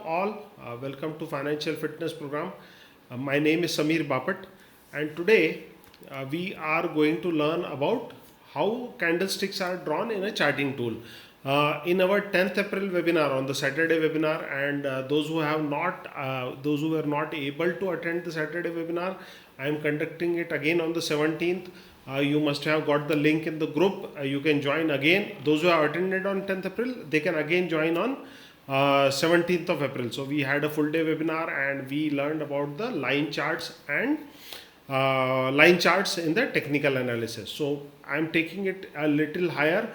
All, welcome to Financial Fitness Program. My name is Samir Bapat, and today we are going to learn about how candlesticks are drawn in a charting tool. In our 10th April webinar, on the Saturday webinar, and those who were not able to attend the Saturday webinar, I am conducting it again on the 17th. You must have got the link in the group. You can join again. Those who have attended on 10th April, they can again join on 17th of April. So we had a full day webinar and we learned about the line charts and line charts in the technical analysis. So I'm taking it a little higher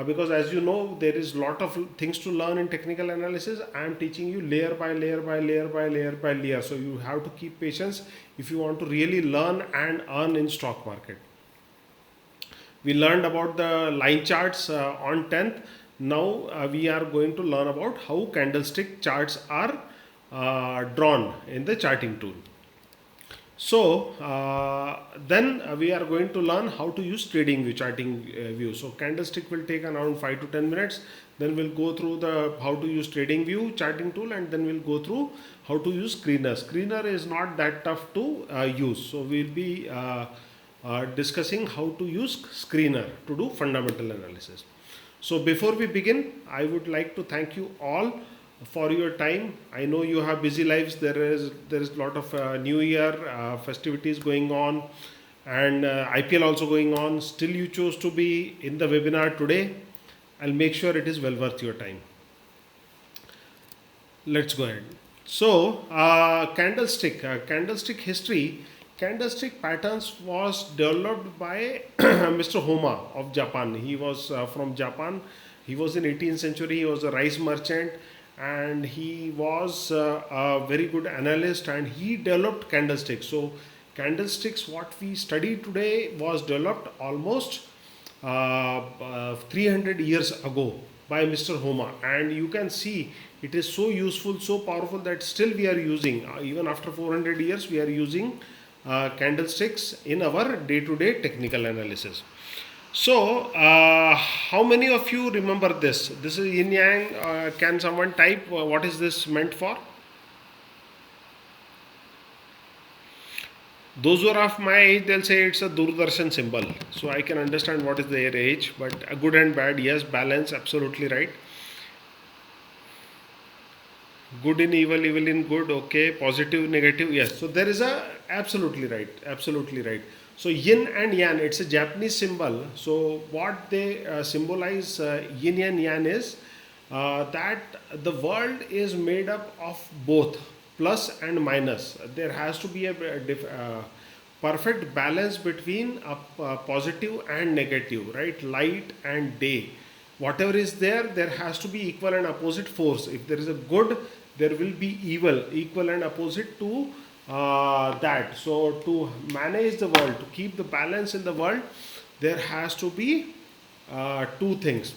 because as you know there is lot of things to learn in technical analysis. I'm teaching you layer by layer by layer by layer by layer. So you have to keep patience if you want to really learn and earn in stock market. We learned about the line charts on 10th. Now we are going to learn about how candlestick charts are drawn in the charting tool. So then we are going to learn how to use trading view, charting view. So candlestick will take around 5 to 10 minutes. Then we'll go through the how to use trading view charting tool, and then we'll go through how to use screener. Screener is not that tough to use. So we'll be discussing how to use screener to do fundamental analysis. So before we begin, I would like to thank you all for your time. I know you have busy lives. There is a lot of New Year festivities going on, and IPL also going on. Still, you chose to be in the webinar today. I'll make sure it is well worth your time. Let's go ahead. So candlestick history. Candlestick patterns was developed by Mr. Homa of Japan. He was from Japan. He was in 18th century. He was a rice merchant, and he was a very good analyst, and he developed candlesticks. So candlesticks, what we study today, was developed almost 300 years ago by Mr. Homa, and you can see it is so useful, so powerful that still we are using, even after 400 years, we are using candlesticks in our day-to-day technical analysis. So, how many of you remember this? This is yin yang. Can someone type what is this meant for? Those who are of my age, they'll say it's a Doordarshan symbol. So I can understand what is their age, but good and bad, yes, balance, absolutely right. Good in evil, evil in good, okay, positive, negative, yes. So there is a absolutely right, absolutely right. So yin and yang, it's a Japanese symbol. So what they symbolize, yin and yang, is that the world is made up of both plus and minus. There has to be a perfect balance between a positive and negative, right? Light and day. Whatever is there, there has to be equal and opposite force. If there is a good, there will be evil, equal and opposite to that. So to manage the world, to keep the balance in the world, there has to be two things.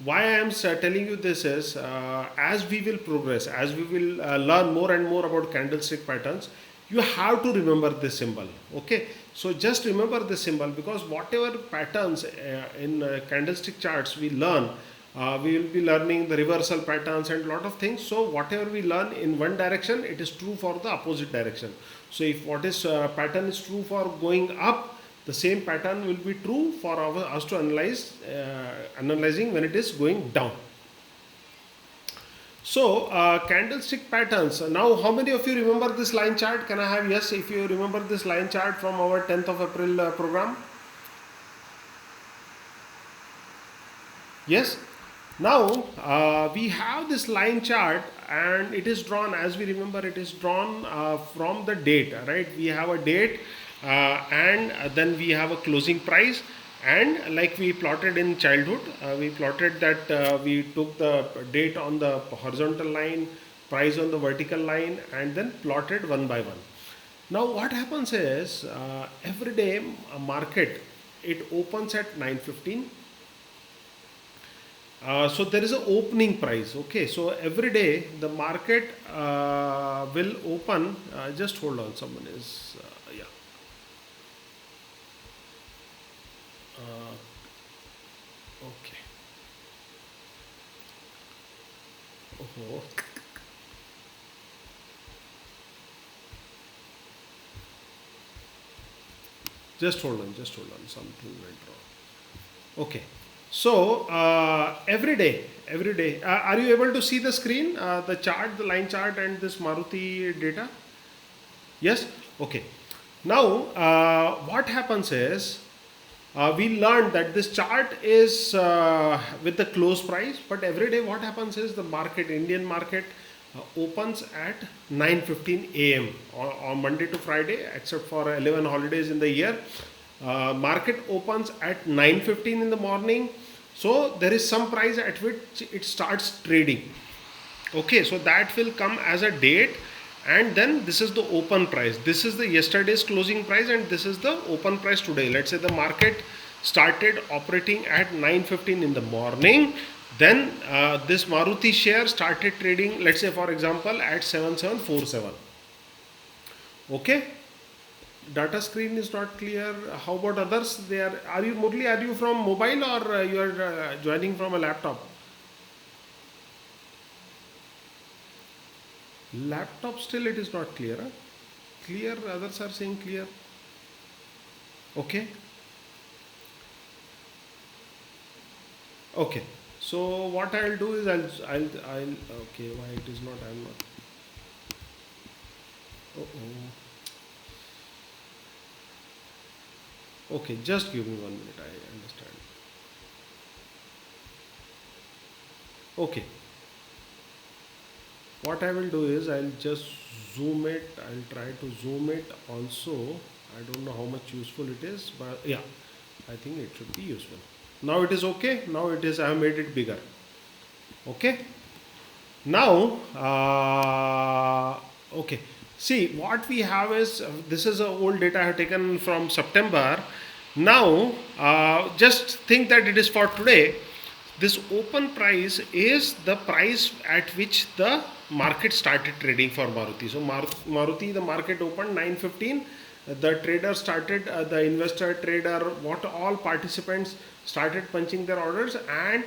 Why I am telling you this is, as we will progress, as we will learn more and more about candlestick patterns, you have to remember this symbol. Okay, so just remember this symbol, because whatever patterns in candlestick charts we learn, we will be learning the reversal patterns and lot of things. So whatever we learn in one direction, it is true for the opposite direction. So if what is pattern is true for going up, the same pattern will be true for us to analyzing when it is going down. So candlestick patterns. Now, how many of you remember this line chart? Can I have yes if you remember this line chart from our 10th of April program? Yes. Now we have this line chart, and it is drawn, as we remember, it is drawn from the date, right? We have a date, and then we have a closing price, and like we plotted in childhood, we plotted that we took the date on the horizontal line, price on the vertical line, and then plotted one by one. Now what happens is, every day a market, it opens at 9:15. So there is an opening price. Okay, so every day the market will open. Just hold on, someone is yeah. Okay. Oh, just hold on, something went wrong. Okay, so every day, are you able to see the screen, the chart, the line chart, and this Maruti data? Yes. Okay. Now what happens is, we learned that this chart is with the close price, but every day what happens is the market, Indian market, opens at 9:15 a.m. On Monday to Friday, except for 11 holidays in the year. Market opens at 9:15 in the morning, so there is some price at which it starts trading. Okay, so that will come as a date, and then this is the open price. This is the yesterday's closing price, and this is the open price today. Let's say the market started operating at 9:15 in the morning, then this Maruti share started trading, let's say for example, at 7747. Okay, data screen is not clear. How about others? Are you Murli, are you from mobile, or you are joining from a laptop? Laptop, still it is not clear, huh? Clear, others are saying clear. Okay. Okay, so what I'll do is I'll okay, why it is not, I'm not. Oh, okay, just give me 1 minute, I understand. Okay, what I will do is I'll just zoom it. I'll try to zoom it also. I don't know how much useful it is, but yeah, I think it should be useful. Now it is okay. Now it is, I have made it bigger. Okay. Now, okay. See, what we have is, this is a old data I have taken from September. Now, just think that it is for today. This open price is the price at which the market started trading for Maruti. So Maruti, the market opened 9:15. The trader started, the investor, trader, what all participants started punching their orders, and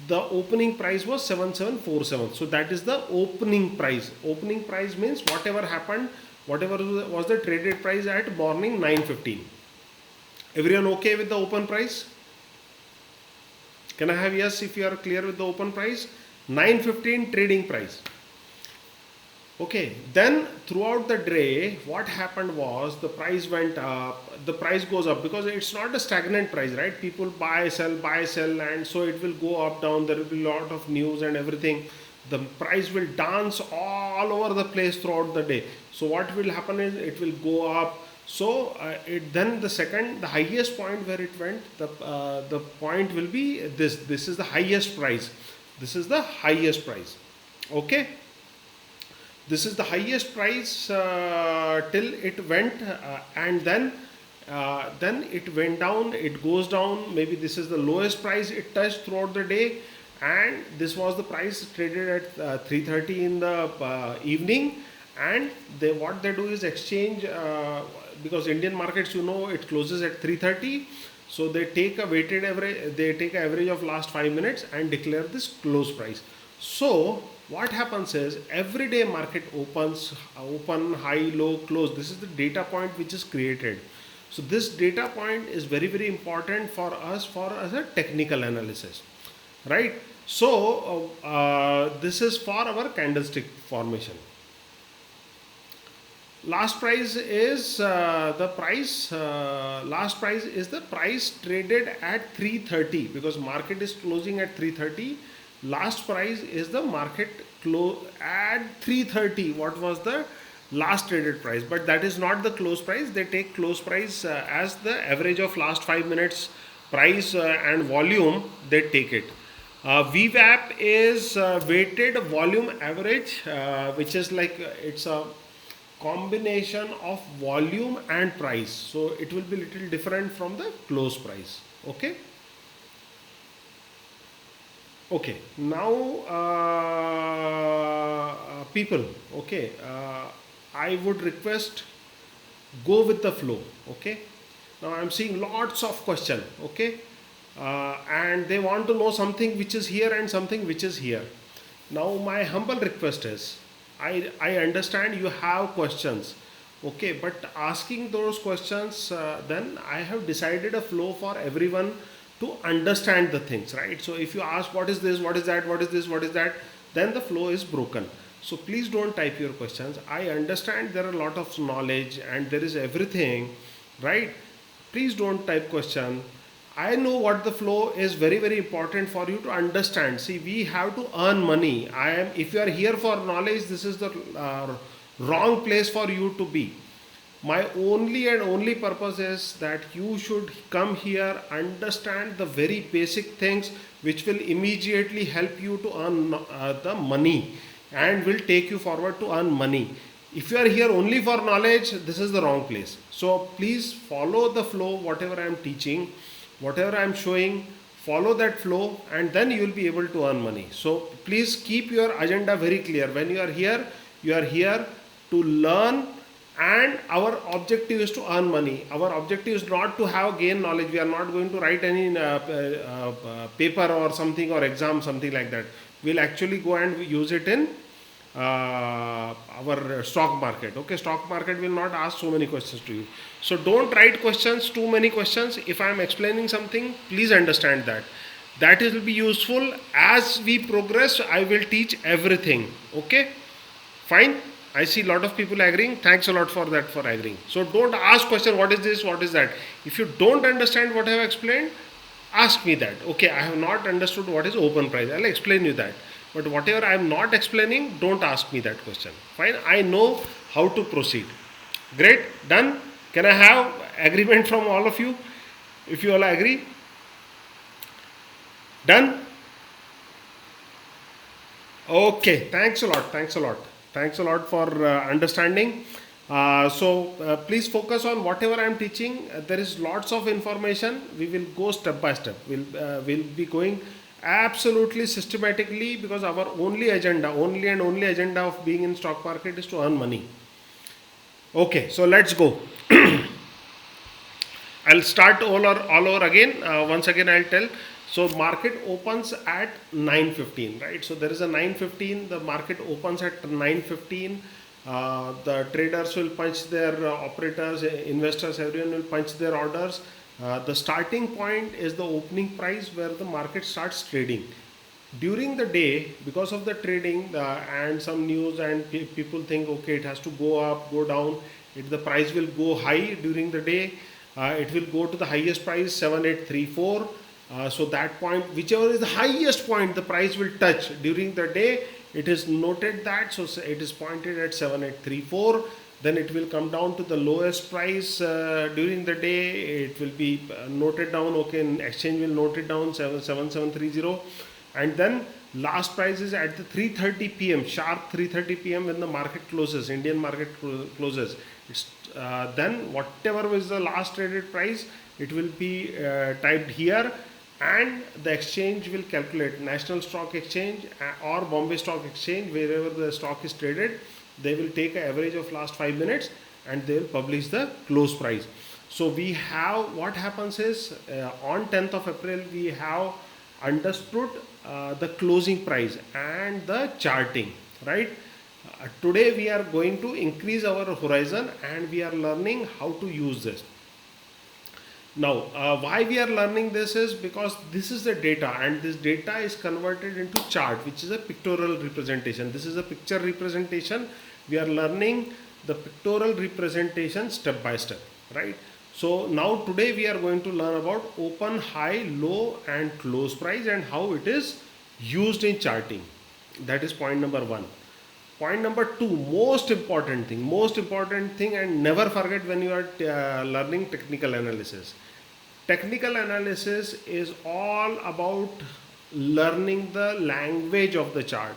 the opening price was 7747. So that is the opening price. Opening price means whatever happened, whatever was the traded price at morning 9:15. Everyone okay with the open price? Can I have yes if you are clear with the open price? 9:15 trading price. Okay, then throughout the day, what happened was the price went up, the price goes up, because it's not a stagnant price, right? People buy, sell, and so it will go up, down. There will be a lot of news and everything. The price will dance all over the place throughout the day. So what will happen is it will go up. So then the highest point where it went, the point will be this. This is the highest price. This is the highest price. Okay. This is the highest price till it went, and then it went down. It goes down. Maybe this is the lowest price it touched throughout the day, and this was the price traded at 3:30 in the evening. And what they do is exchange, because Indian markets, it closes at 3:30. So they take a weighted average. They take an average of last 5 minutes and declare this close price. So what happens is every day market opens, open, high, low, close. This is the data point which is created. So this data point is very, very important for us as a technical analysis, right? So this is for our candlestick formation. Last price is last price is the price traded at 3:30, because market is closing at 3:30. Last price is the market close at 3:30. What was the last traded price? But that is not the close price. They take close price as the average of last 5 minutes price and volume. They take it. VWAP is weighted volume average, which is like it's a combination of volume and price. So it will be little different from the close price. Okay. Okay, now people, okay, I would request, go with the flow. Okay, now I'm seeing lots of question. Okay, and they want to know something which is here and something which is here. Now my humble request is, I understand you have questions, Okay, but asking those questions, then I have decided a flow for everyone to understand the things, right? So if you ask what is this, what is that, what is this, what is that, then the flow is broken. So please don't type your questions. I understand there are a lot of knowledge and there is everything, right? Please don't type question. I know what the flow is very very important for you to understand. See, we have to earn money. I am, if you are here for knowledge, this is the wrong place for you to be. My only and only purpose is that you should come here, understand the very basic things which will immediately help you to earn the money and will take you forward to earn money. If you are here only for knowledge, this is the wrong place. So please follow the flow, whatever I am teaching, whatever I am showing, follow that flow, and then you will be able to earn money. So please keep your agenda very clear. When you are here to learn, and our objective is to earn money. Our objective is not to have gain knowledge. We are not going to write any paper or something or exam, something like that. We'll actually go and use it in our stock market. Okay, stock market will not ask so many questions to you. So don't write questions, too many questions. If I am explaining something, please understand that. That will be useful. As we progress, I will teach everything. Okay, fine. I see a lot of people agreeing. Thanks a lot for that, for agreeing. So don't ask question, what is this, what is that. If you don't understand what I have explained, ask me that. Okay, I have not understood what is open price. I'll explain you that. But whatever I am not explaining, don't ask me that question. Fine, I know how to proceed. Great, done. Can I have agreement from all of you? If you all agree, done. Okay, thanks a lot. Thanks a lot. Thanks a lot for understanding. Please focus on whatever I am teaching. There is lots of information. We will go step by step. We'll be going absolutely systematically, because our only agenda, only and only agenda of being in stock market is to earn money. Okay, so let's go. I'll start all over again. Once again, I'll tell. So market opens at 9:15, right? So there is a 9:15. The market opens at 9:15. The traders will punch their operators, investors, everyone will punch their orders. The starting point is the opening price where the market starts trading. During the day, because of the trading and some news, and people think, okay, it has to go up, go down. The price will go high during the day. It will go to the highest price 7834. So that point, whichever is the highest point, the price will touch during the day. It is noted that, so it is pointed at 7834. Then it will come down to the lowest price during the day. It will be noted down. Okay, and exchange will note it down 7730, and then last price is at the 3:30 p.m. sharp 3:30 p.m. when the market closes. Indian market closes. It's then whatever was the last traded price, it will be typed here, and the exchange will calculate. National Stock Exchange or Bombay Stock Exchange, wherever the stock is traded, they will take an average of last 5 minutes and they will publish the close price. So we have, what happens is on 10th of April we have understood the closing price and the charting, right? Today we are going to increase our horizon and we are learning how to use this. Now, why we are learning this is because this is the data, and this data is converted into chart, which is a pictorial representation. This is a picture representation. We are learning the pictorial representation step by step, right? So now today we are going to learn about open, high, low and close price and how it is used in charting. That is point number 1. Point number 2, most important thing, and never forget when you are learning technical analysis. Technical analysis is all about learning the language of the chart.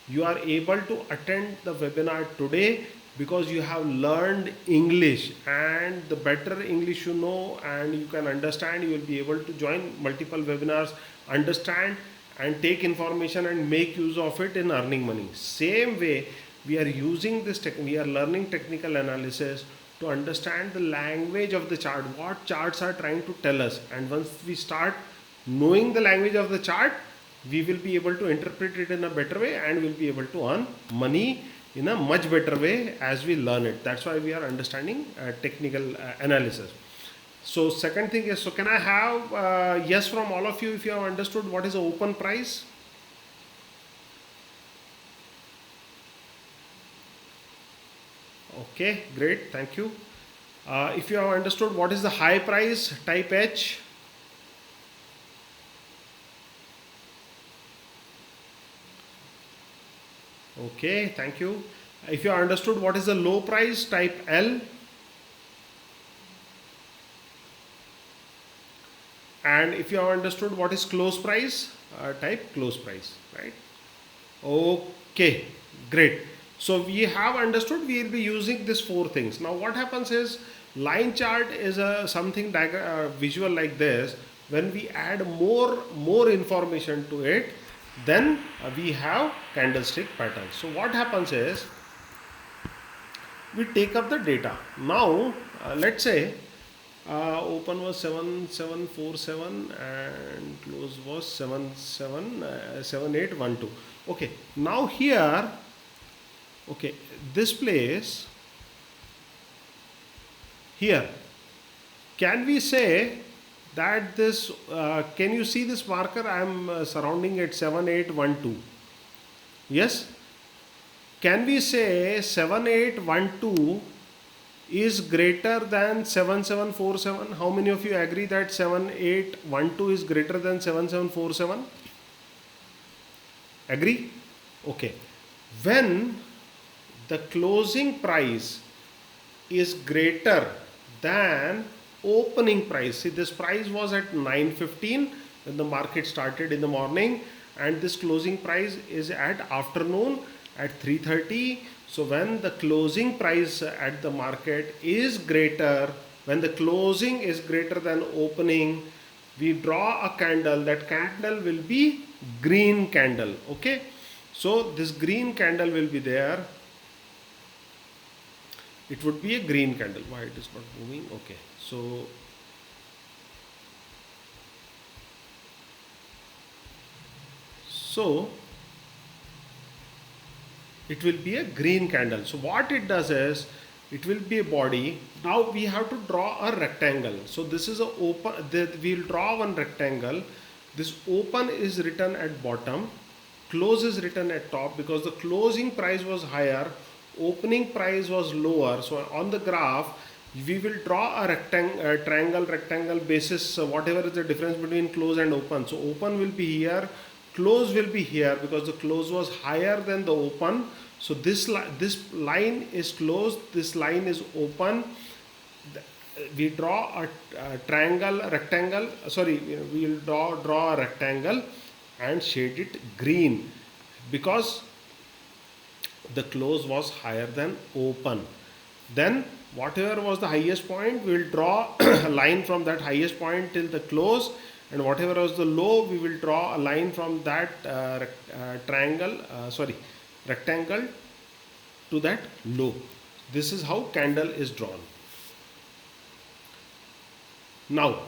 You are able to attend the webinar today because you have learned English, and the better English you know and you can understand, you will be able to join multiple webinars, understand and take information and make use of it in earning money. Same way, we are using this we are learning technical analysis to understand the language of the chart, what charts are trying to tell us. And once we start knowing the language of the chart, we will be able to interpret it in a better way and will be able to earn money in a much better way as we learn it. That's why we are understanding technical analysis. So second thing is, so can I have yes from all of you if you have understood what is the open price? Okay, great, thank you. If you have understood what is the high price, type H. Okay, thank you. If you have understood what is the low price, type L. And if you have understood what is close price, type close price, right? Okay, great. So we have understood, we will be using these four things. Now what happens is, line chart is a something visual like this. When we add more information to it, then we have candlestick pattern. So what happens is, we take up the data. Now let's say open was 7747 and close was 7812. Okay, now here, okay, this place here, can we say that this can you see this marker? I am surrounding at 7812. Yes, can we say 7812 is greater than 7747? How many of you agree that 7812 is greater than 7747? Agree? Okay. When the closing price is greater than opening price, see, this price was at 9:15 when the market started in the morning, and this closing price is at afternoon at 3:30. So when the closing price at the market is greater, when the closing is greater than opening, we draw a candle. That candle will be green candle. Okay, so this green candle will be there. It would be a green candle. Why it is not moving? Okay, so it will be a green candle. So what it does is, it will be a body. Now we have to draw a rectangle. So this is a open, we'll draw one rectangle. This open is written at bottom, close is written at top, because the closing price was higher, opening price was lower. So on the graph, we will draw a triangle rectangle basis whatever is the difference between close and open. So open will be here, close will be here, because the close was higher than the open. So this line is closed, this line is open. We draw a rectangle, sorry, we will draw a rectangle and shade it green, because the close was higher than open. Then whatever was the highest point, we will draw a line from that highest point till the close, and whatever was the low, we will draw a line from that rectangle to that low. This is how candle is drawn. Now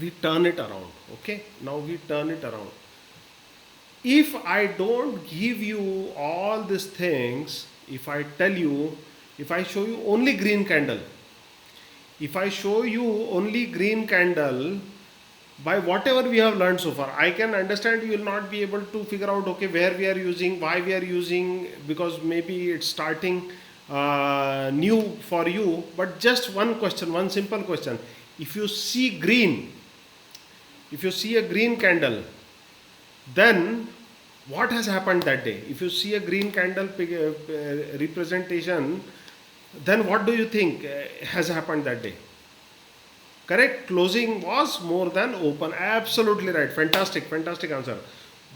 we turn it around. Okay, now we turn it around. If I don't give you all these things, if I tell you, if I show you only green candle, if I show you only green candle, by whatever we have learned so far, I can understand you will not be able to figure out, okay, where we are using, why we are using, because maybe it's starting new for you. But just one question, one simple question. If you see green, if you see a green candle, then what has happened that day? If you see a green candle representation, then what do you think has happened that day? Correct, closing was more than open. Absolutely right, fantastic answer.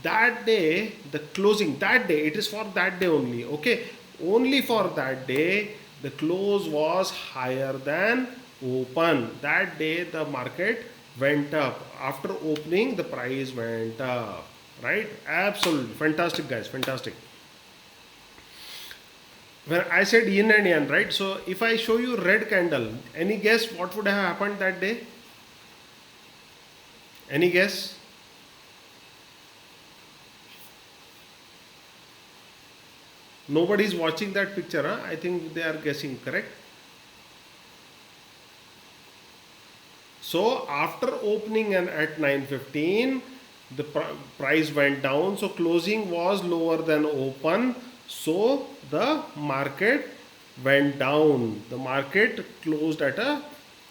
That day, the closing, that day, it is for that day only. Okay, only for that day, the close was higher than open. That day the market went up. After opening, the price went up. Right, absolutely fantastic, guys, fantastic. When I said yin and yang, right? So if I show you red candle, any guess what would have happened that day? Any guess? Nobody is watching that picture, huh? I think they are guessing, correct? So after opening and at 9:15, the price went down. So closing was lower than open. So the market went down. The market closed at a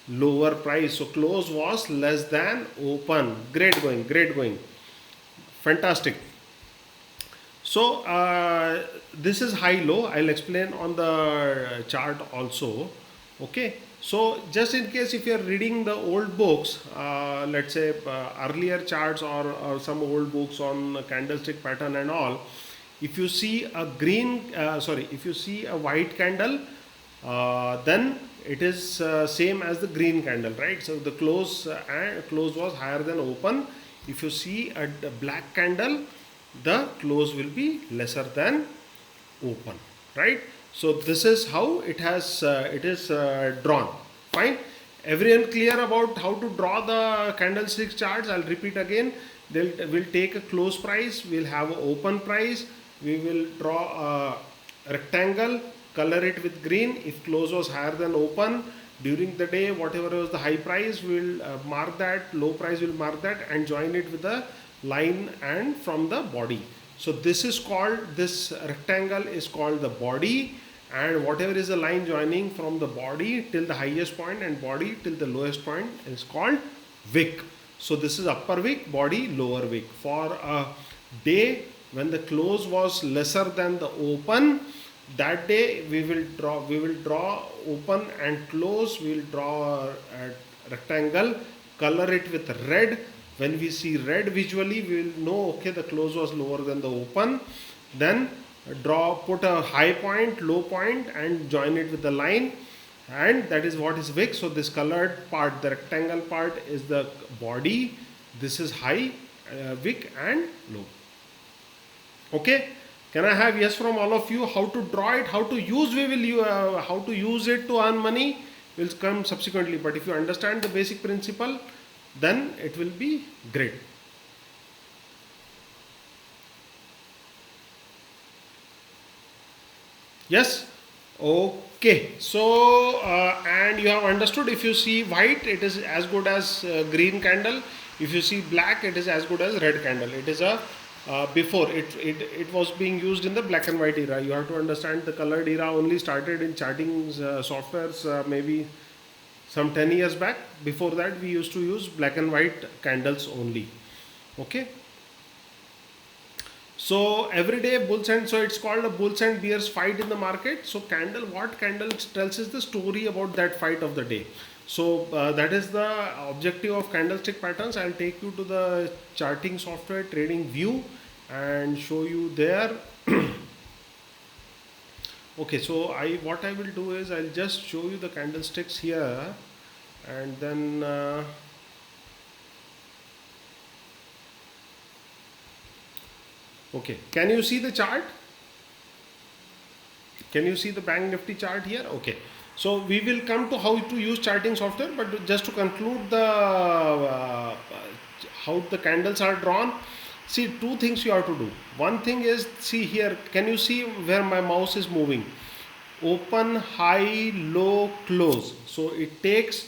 lower price. So close was less than open. Great going, great going. Fantastic. So this is high low. I'll explain on the chart also. Okay. So just in case if you are reading the old books, let's say earlier charts or some old books on candlestick pattern and all, if you see a if you see a white candle, then it is same as the green candle, right? So the close was higher than open. If you see a black candle, the close will be lesser than open, right? So this is how it is drawn. Fine. Everyone clear about how to draw the candlestick charts? I'll repeat again. We'll take a close price, we'll have an open price, we will draw a rectangle, color it with green. If close was higher than open, during the day whatever was the high price, we'll mark that, low price will mark that, and join it with the line and from the body. So this is called, this rectangle is called the body, and whatever is the line joining from the body till the highest point and body till the lowest point is called wick. So this is upper wick, body, lower wick. For a day when the close was lesser than the open, that day we will draw open and close, we will draw a rectangle, color it with red. When we see red visually, we will know, okay, the close was lower than the open. Then put a high point, low point, and join it with the line, and that is what is wick. So this colored part, the rectangle part, is the body. This is high wick and low. Okay. Can I have yes from all of you? How to draw it, how to use, how to use it to earn money will come subsequently. But if you understand the basic principle, then it will be great. Yes? Okay. So, and you have understood, if you see white, it is as good as green candle. If you see black, it is as good as red candle. It is a before it was being used in the black and white era. You have to understand the colored era only started in charting softwares maybe some 10 years back. Before that we used to use black and white candles only. Okay. So everyday bulls and, so it's called a bulls and bears fight in the market. So what candle tells us the story about that fight of the day. So that is the objective of candlestick patterns. I'll take you to the charting software trading view and show you there. Okay, so what I will do is I'll just show you the candlesticks here, and then okay, can you see the chart? Can you see the Bank Nifty chart here? Okay. So we will come to how to use charting software, but just to conclude the how the candles are drawn, see, two things you have to do. One thing is, see here, can you see where my mouse is moving? Open, high, low, close. So it takes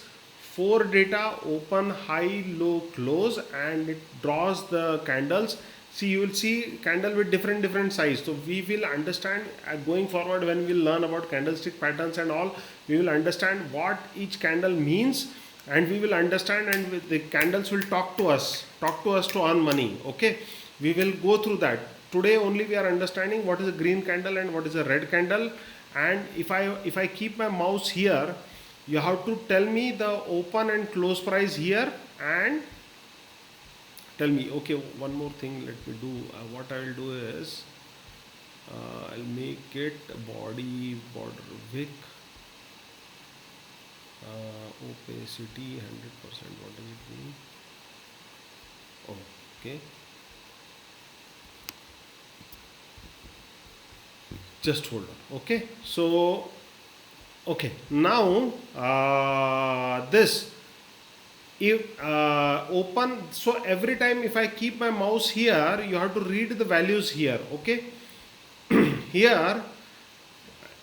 4 data, open, high, low, close, and it draws the candles. See, you will see candle with different size. So we will understand going forward, when we will learn about candlestick patterns and all, we will understand what each candle means, and we will understand, and the candles will talk to us to earn money. Okay, we will go through that. Today only we are understanding what is a green candle and what is a red candle. And if I keep my mouse here, you have to tell me the open and close price here, and tell me. Okay, one more thing let me do. What I will do is I'll make it body, border, wick, opacity 100%. What does it mean? Okay, just hold on. Okay, so okay, now this, if open, so every time if I keep my mouse here, you have to read the values here. Okay, here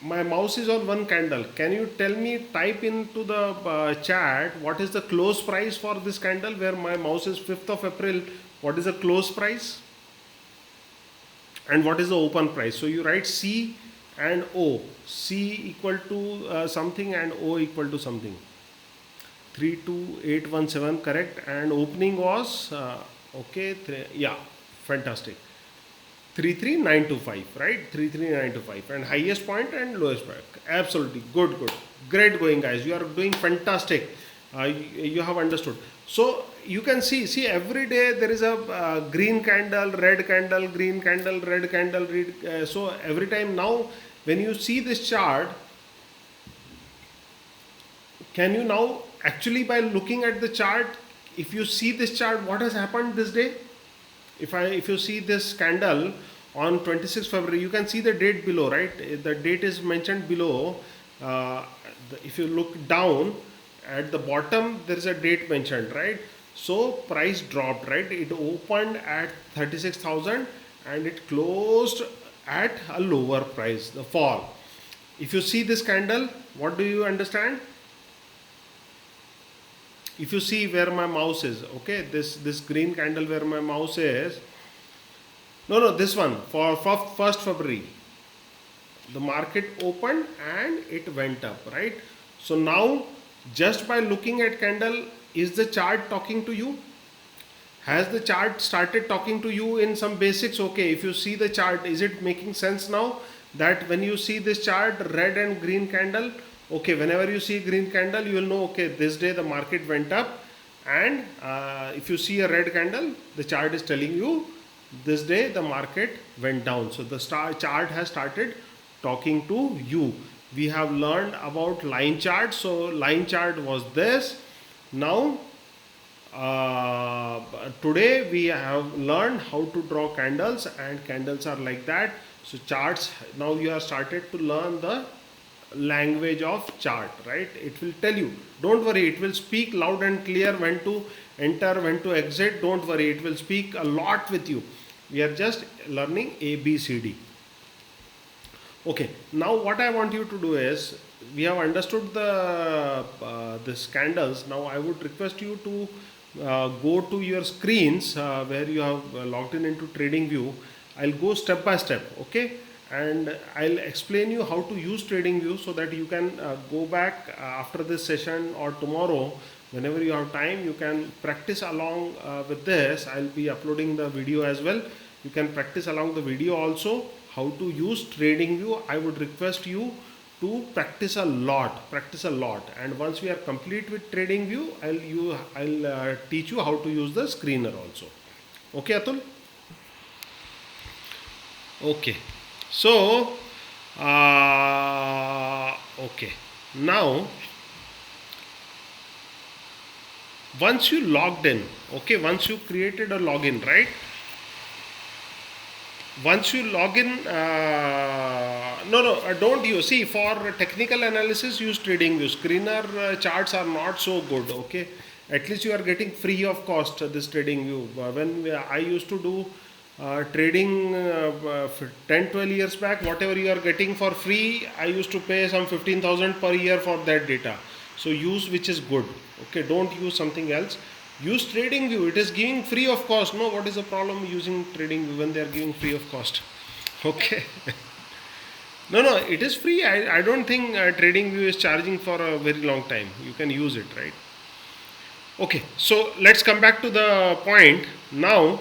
my mouse is on one candle. Can you tell me, type into the chat, what is the close price for this candle where my mouse is 5th of April? What is the close price and what is the open price? So you write C and O. C equal to something and O equal to something. 32817, correct. And opening was okay, yeah, fantastic. 33925, right? 33925, and highest point and lowest point. Absolutely good, good, great going, guys. You are doing fantastic. You have understood. So you can see every day there is a green candle, red candle, green candle, red candle, red. So every time now, when you see this chart, can you now actually, by looking at the chart, if you see this chart, what has happened this day? If you see this candle on 26th February, you can see the date below, right? The date is mentioned below. If you look down at the bottom, there is a date mentioned, right? So price dropped, right? It opened at 36,000 and it closed at a lower price, the fall. If you see this candle, what do you understand? If you see where my mouse is, okay, this green candle where my mouse is, no, this one for 1st February, the market opened and it went up, right? So now, just by looking at candle, is the chart talking to you? Has the chart started talking to you in some basics? Okay, if you see the chart, is it making sense now that when you see this chart, red and green candle, okay, whenever you see green candle, you will know, okay, this day the market went up. And if you see a red candle, the chart is telling you this day the market went down. So the chart has started talking to you. We have learned about line chart. So line chart was this. Now today we have learned how to draw candles, and candles are like that. So charts, now you have started to learn the language of chart, right? It will tell you, don't worry, it will speak loud and clear when to enter, when to exit. Don't worry, it will speak a lot with you. We are just learning ABCD. Okay, now what I want you to do is, we have understood the this candles. Now I would request you to go to your screens where you have logged in into TradingView. I'll go step by step, okay, and I'll explain you how to use TradingView so that you can go back after this session or tomorrow, whenever you have time, you can practice along with this. I'll be uploading the video as well. You can practice along the video also how to use TradingView. I would request you to practice a lot, and once we are complete with TradingView, I'll teach you how to use the screener also. Okay, Atul? Okay, so okay, now once you logged in, okay, once you created a login, right? Once you log in, don't use, see, for technical analysis use TradingView. Screener charts are not so good, okay. At least you are getting free of cost this TradingView. When I used to do trading 10-12 years back, whatever you are getting for free, I used to pay some 15,000 per year for that data. So use which is good, okay, don't use something else. Use TradingView, it is giving free of cost. No, what is the problem using TradingView when they are giving free of cost? Okay. No, it is free. I don't think TradingView is charging for a very long time. You can use it, right? Okay, so let's come back to the point now.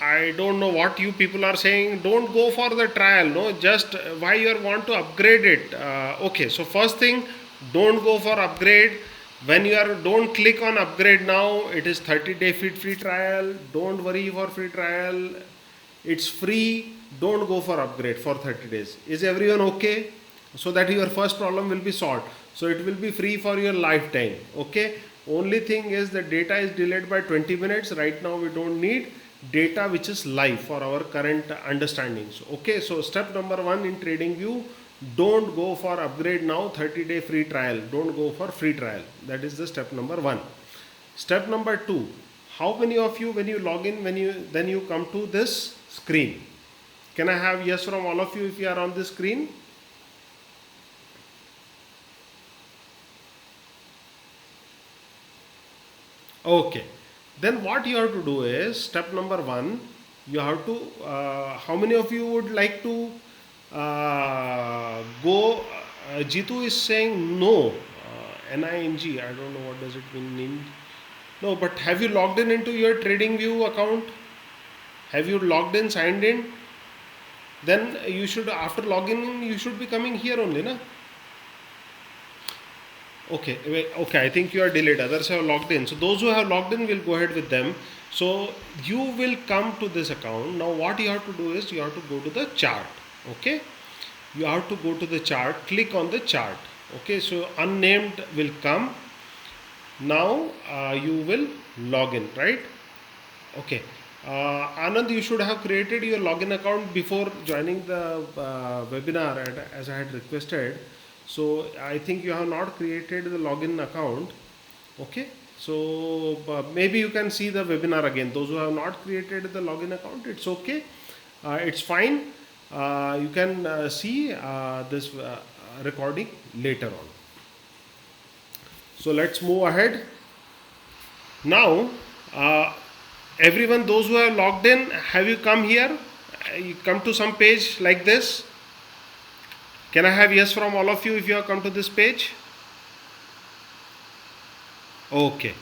I don't know what you people are saying. Don't go for the trial, no, just why you want to upgrade it. Okay, so first thing, don't go for upgrade. When you are, don't click on upgrade now. It is 30-day free trial. Don't worry for free trial, it's free. Don't go for upgrade for 30 days. Is everyone okay? So that your first problem will be solved. So it will be free for your lifetime, okay. Only thing is the data is delayed by 20 minutes. Right now we don't need data which is live for our current understandings, okay. So step number 1 in TradingView, don't go for upgrade now. 30-day free trial, don't go for free trial. That is the step number 1. Step number 2, how many of you, when you log in, then you come to this screen, Can I have yes from all of you if you are on the screen? Okay. Then what you have to do is step number one. You have to. How many of you would like to go? Jitu is saying no. NING. I don't know what does it mean. No, but have you logged in into your TradingView account? Have you logged in, signed in? Then you should, after logging in, you should be coming here only, na? Okay, okay. I think you are delayed. Others have logged in. So those who have logged in will go ahead with them. So you will come to this account. Now what you have to do is you have to go to the chart. Okay, you have to go to the chart. Click on the chart. Okay, so unnamed will come. Now you will log in, right? Okay. Anand, you should have created your login account before joining the webinar as I had requested. So I think you have not created the login account. Okay. So maybe you can see the webinar again. Those who have not created the login account, it's okay. It's fine. You can see this recording later on. So let's move ahead. Now, everyone, those who have logged in, have you come here? You come to some page like this. Can I have yes from all of you if you have come to this page? Okay.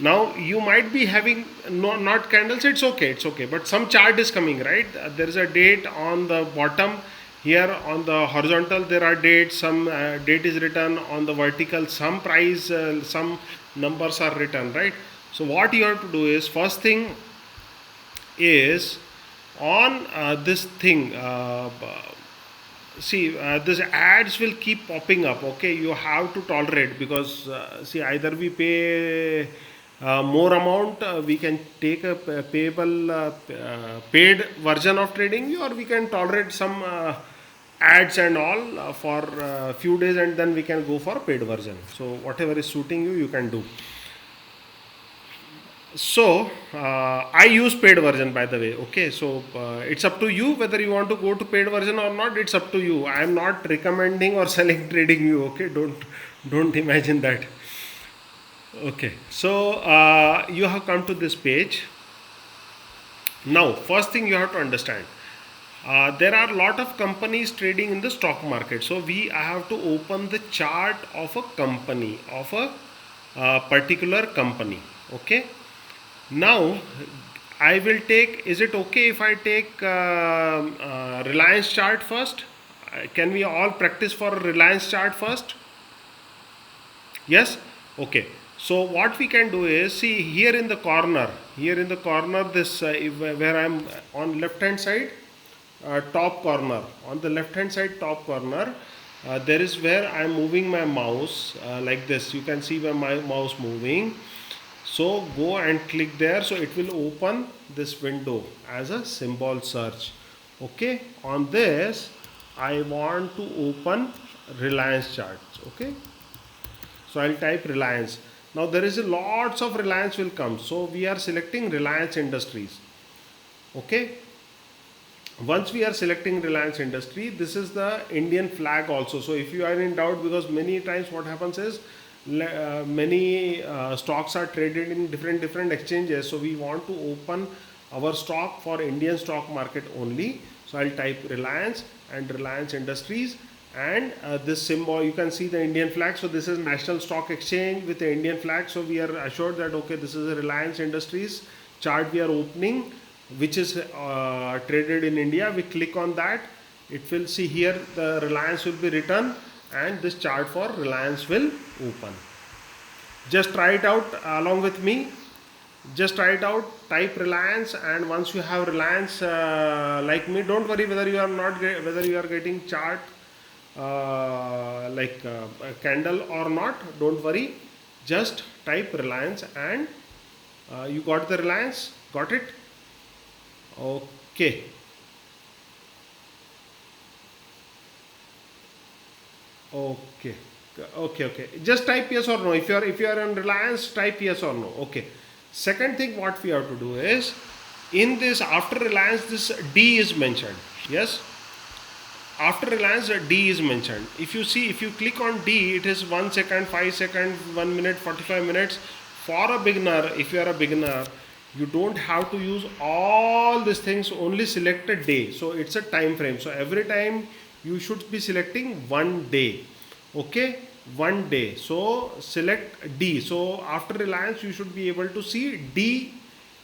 Now you might be having not candles. It's okay. But some chart is coming, right? There is a date on the bottom. Here on the horizontal there are dates. Some date is written on the vertical. Some price, some numbers are written, right? So what you have to do is, first thing is on this thing. See, these ads will keep popping up. Okay, you have to tolerate, because see, either we pay more amount, we can take a paid version of trading, or we can tolerate some ads and all for a few days, and then we can go for paid version. So whatever is suiting you, you can do. So I use paid version, by the way. Okay, so it's up to you whether you want to go to paid version or not. It's up to you. I am not recommending or selling TradingView. Okay, don't imagine that. Okay, so you have come to this page. Now first thing you have to understand, there are a lot of companies trading in the stock market. So I have to open the chart of a company, of a particular company. Okay. Now I will take, is it okay if I take Reliance chart first? Can we all practice for Reliance chart first? Yes? Okay. So what we can do is, see here in the corner, this where I am on left hand side, top corner, on the left hand side top corner, there is where I am moving my mouse like this. You can see where my mouse moving. So go and click there. So it will open this window as a symbol search. Okay. On this, I want to open Reliance charts. Okay. So I'll type Reliance. Now there is a lots of Reliance will come. So we are selecting Reliance Industries. Okay. Once we are selecting Reliance Industry, this is the Indian flag also. So if you are in doubt, because many times what happens is, many stocks are traded in different exchanges, so we want to open our stock for Indian stock market only. So I'll type Reliance and Reliance Industries, and this symbol, you can see the Indian flag. So this is National Stock Exchange with the Indian flag. So we are assured that okay, this is a Reliance Industries chart we are opening, which is traded in India. We click on that, it will see here the Reliance will be written, and this chart for Reliance will open. Just try it out along with me. Just try it out. Type Reliance, and once you have Reliance, like me, don't worry whether you are getting chart like a candle or not. Don't worry. Just type Reliance, and you got the Reliance. Got it? Okay. Okay. Just type yes or no. If you are on Reliance, type yes or no. Okay. Second thing what we have to do is, in this, after Reliance, this D is mentioned. Yes. After Reliance, D is mentioned. If you see, if you click on D, it is 1 second, 5 seconds, 1 minute, 45 minutes. For a beginner, if you are a beginner, you don't have to use all these things, only select a day. So it's a time frame. So every time you should be selecting one day. Okay, one day. So select D. So after Reliance, you should be able to see D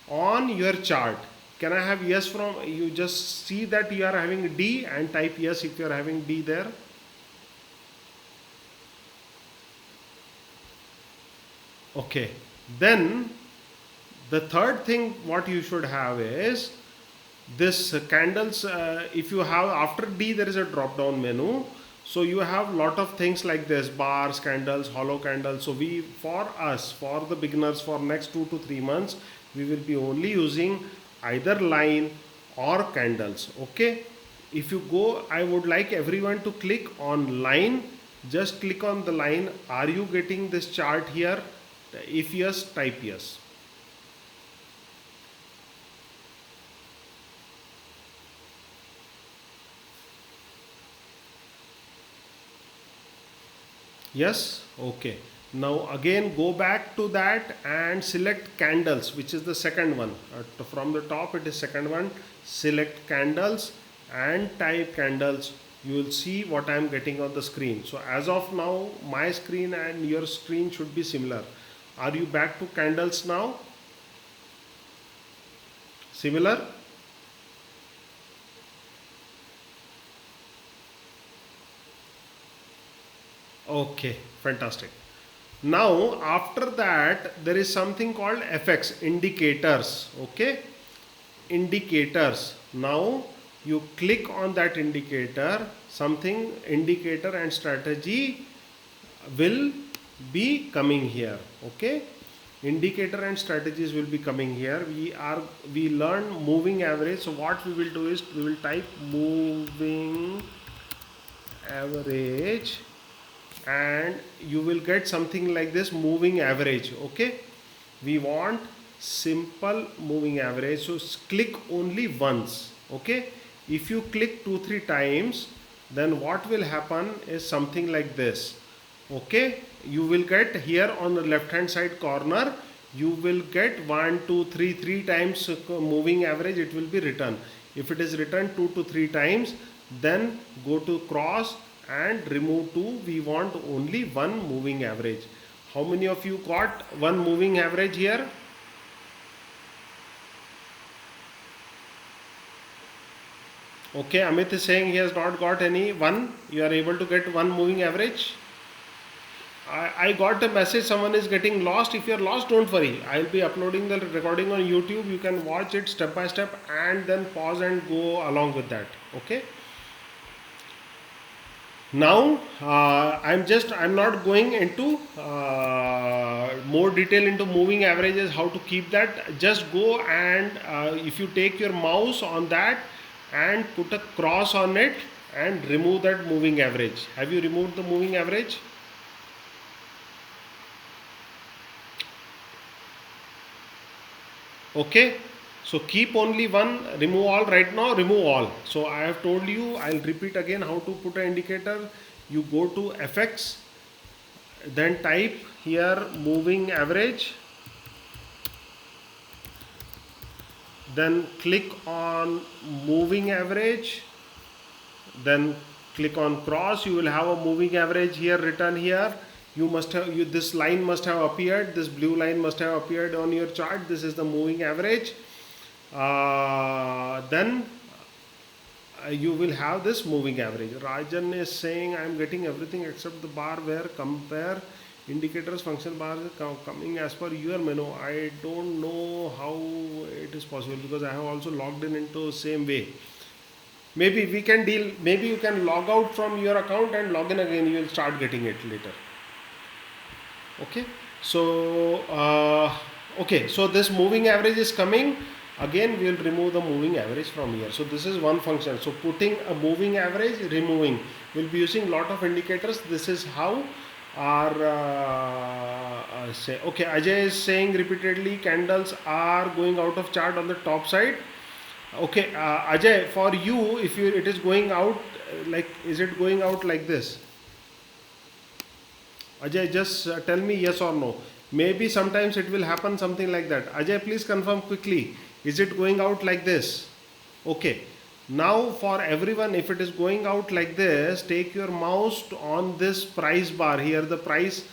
on your chart. Can I have yes from you? Just see that you are having D and type yes if you are having D there. Okay. Then the third thing what you should have is this candles. If you have after D there is a drop down menu. So you have lot of things like this: bars, candles, hollow candles. So we, for us, for the beginners, for next 2 to 3 months, we will be only using either line or candles. Okay. If you go, I would like everyone to click on line. Just click on the line. Are you getting this chart here? If yes, type yes. Yes. Okay. Now again go back to that and select candles, which is the second one. From the top it is second one. Select candles and type candles. You will see what I am getting on the screen. So as of now my screen and your screen should be similar. Are you back to candles now? Similar? Okay, fantastic. Now after that there is something called FX, indicators. Okay, indicators. Now you click on that indicator, something indicator and strategy will be coming here. Okay, indicator and strategies will be coming here. We learn moving average. So what we will do is we will type moving average and you will get something like this: moving average. Okay, we want simple moving average. So click only once. Okay, if you click 2 3 times, then what will happen is something like this. Okay, you will get here on the left hand side corner, you will get 1 2 3 times moving average. It will be written. If it is written 2 to 3 times, then go to cross and remove 2. We want only one moving average. How many of you got one moving average here? Okay, Amit is saying he has not got any one. You are able to get one moving average. I got a message someone is getting lost. If you are lost, don't worry. I'll be uploading the recording on YouTube. You can watch it step by step and then pause and go along with that. Okay. Now I'm not going into more detail into moving averages, how to keep that. Just go and if you take your mouse on that and put a cross on it and remove that moving average. Have you removed the moving average? Okay, so keep only one, remove all. Right now remove all. So I have told you, I'll repeat again how to put an indicator. You go to FX, then type here moving average, then click on moving average, then click on cross. You will have a moving average here written here. You must have this line must have appeared, this blue line must have appeared on your chart. This is the moving average. Then you will have this moving average. Rajan is saying I am getting everything except the bar where compare indicators function bar is coming as per your menu. I don't know how it is possible because I have also logged in into same way. Maybe we can deal, maybe you can log out from your account and log in again. You will start getting it later. Okay, so okay, so this moving average is coming. Again we will remove the moving average from here. So this is one function. So putting a moving average, removing, we'll be using lot of indicators. This is how our say. Okay, Ajay is saying repeatedly candles are going out of chart on the top side. Okay, Ajay, for you, if you it is going out, is it going out like this? Ajay, just tell me yes or no. Maybe sometimes it will happen something like that. Ajay, please confirm quickly. Is it going out like this? Okay. Now for everyone, if it is going out like this, take your mouse on this price bar here. The price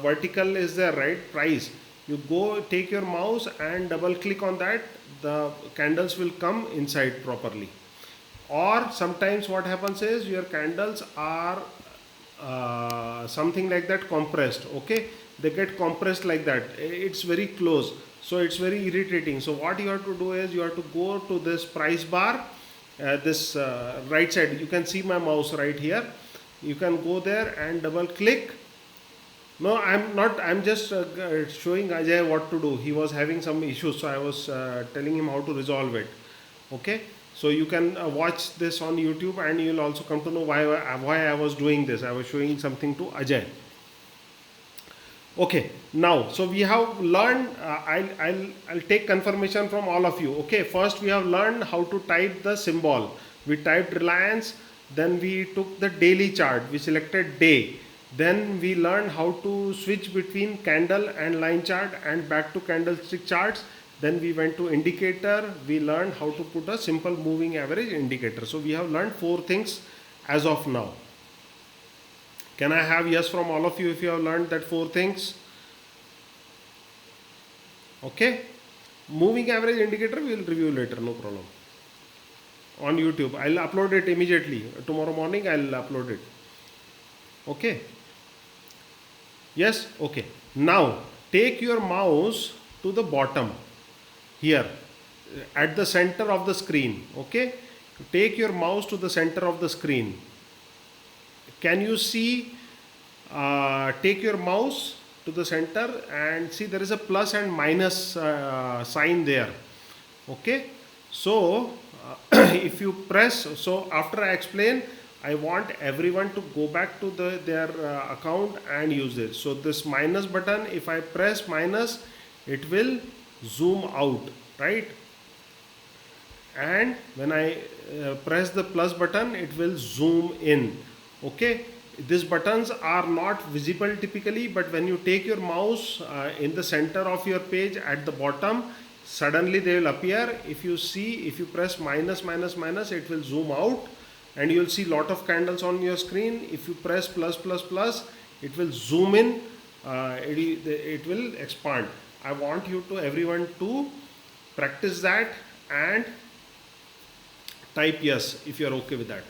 vertical is there, right? Price. You go take your mouse and double click on that. The candles will come inside properly. Or sometimes what happens is your candles are something like that compressed. Okay, they get compressed like that. It's very close, so it's very irritating. So what you have to do is you have to go to this price bar, this right side. You can see my mouse right here. You can go there and double click. No, I'm not. I'm just showing Ajay what to do. He was having some issues, so I was telling him how to resolve it. Okay, so you can watch this on YouTube, and you'll also come to know why I was doing this. I was showing something to Ajay. Okay, now so we have learned. I'll take confirmation from all of you. Okay, first we have learned how to type the symbol. We typed Reliance, then we took the daily chart. We selected day. Then we learned how to switch between candle and line chart and back to candlestick charts. Then we went to indicator. We learned how to put a simple moving average indicator. So we have learned four things as of now. Can I have yes from all of you if you have learned that four things? Okay. Moving average indicator we will review later, no problem. On YouTube. I'll upload it immediately. Tomorrow morning I'll upload it. Okay. Yes? Okay. Now take your mouse to the bottom here at the center of the screen. Okay. Take your mouse to the center of the screen. Can you see? Take your mouse to the center and see there is a plus and minus sign there. Okay, so if you press, so after I explain, I want everyone to go back to their account and use it. So this minus button, if I press minus, it will zoom out, right? And when I press the plus button, it will zoom in. Okay, these buttons are not visible typically, but when you take your mouse in the center of your page at the bottom, suddenly they will appear. If you see, if you press minus minus minus, it will zoom out and you will see lot of candles on your screen. If you press plus plus plus, it will zoom in. It will expand. I want you to everyone to practice that and type yes if you are okay with that.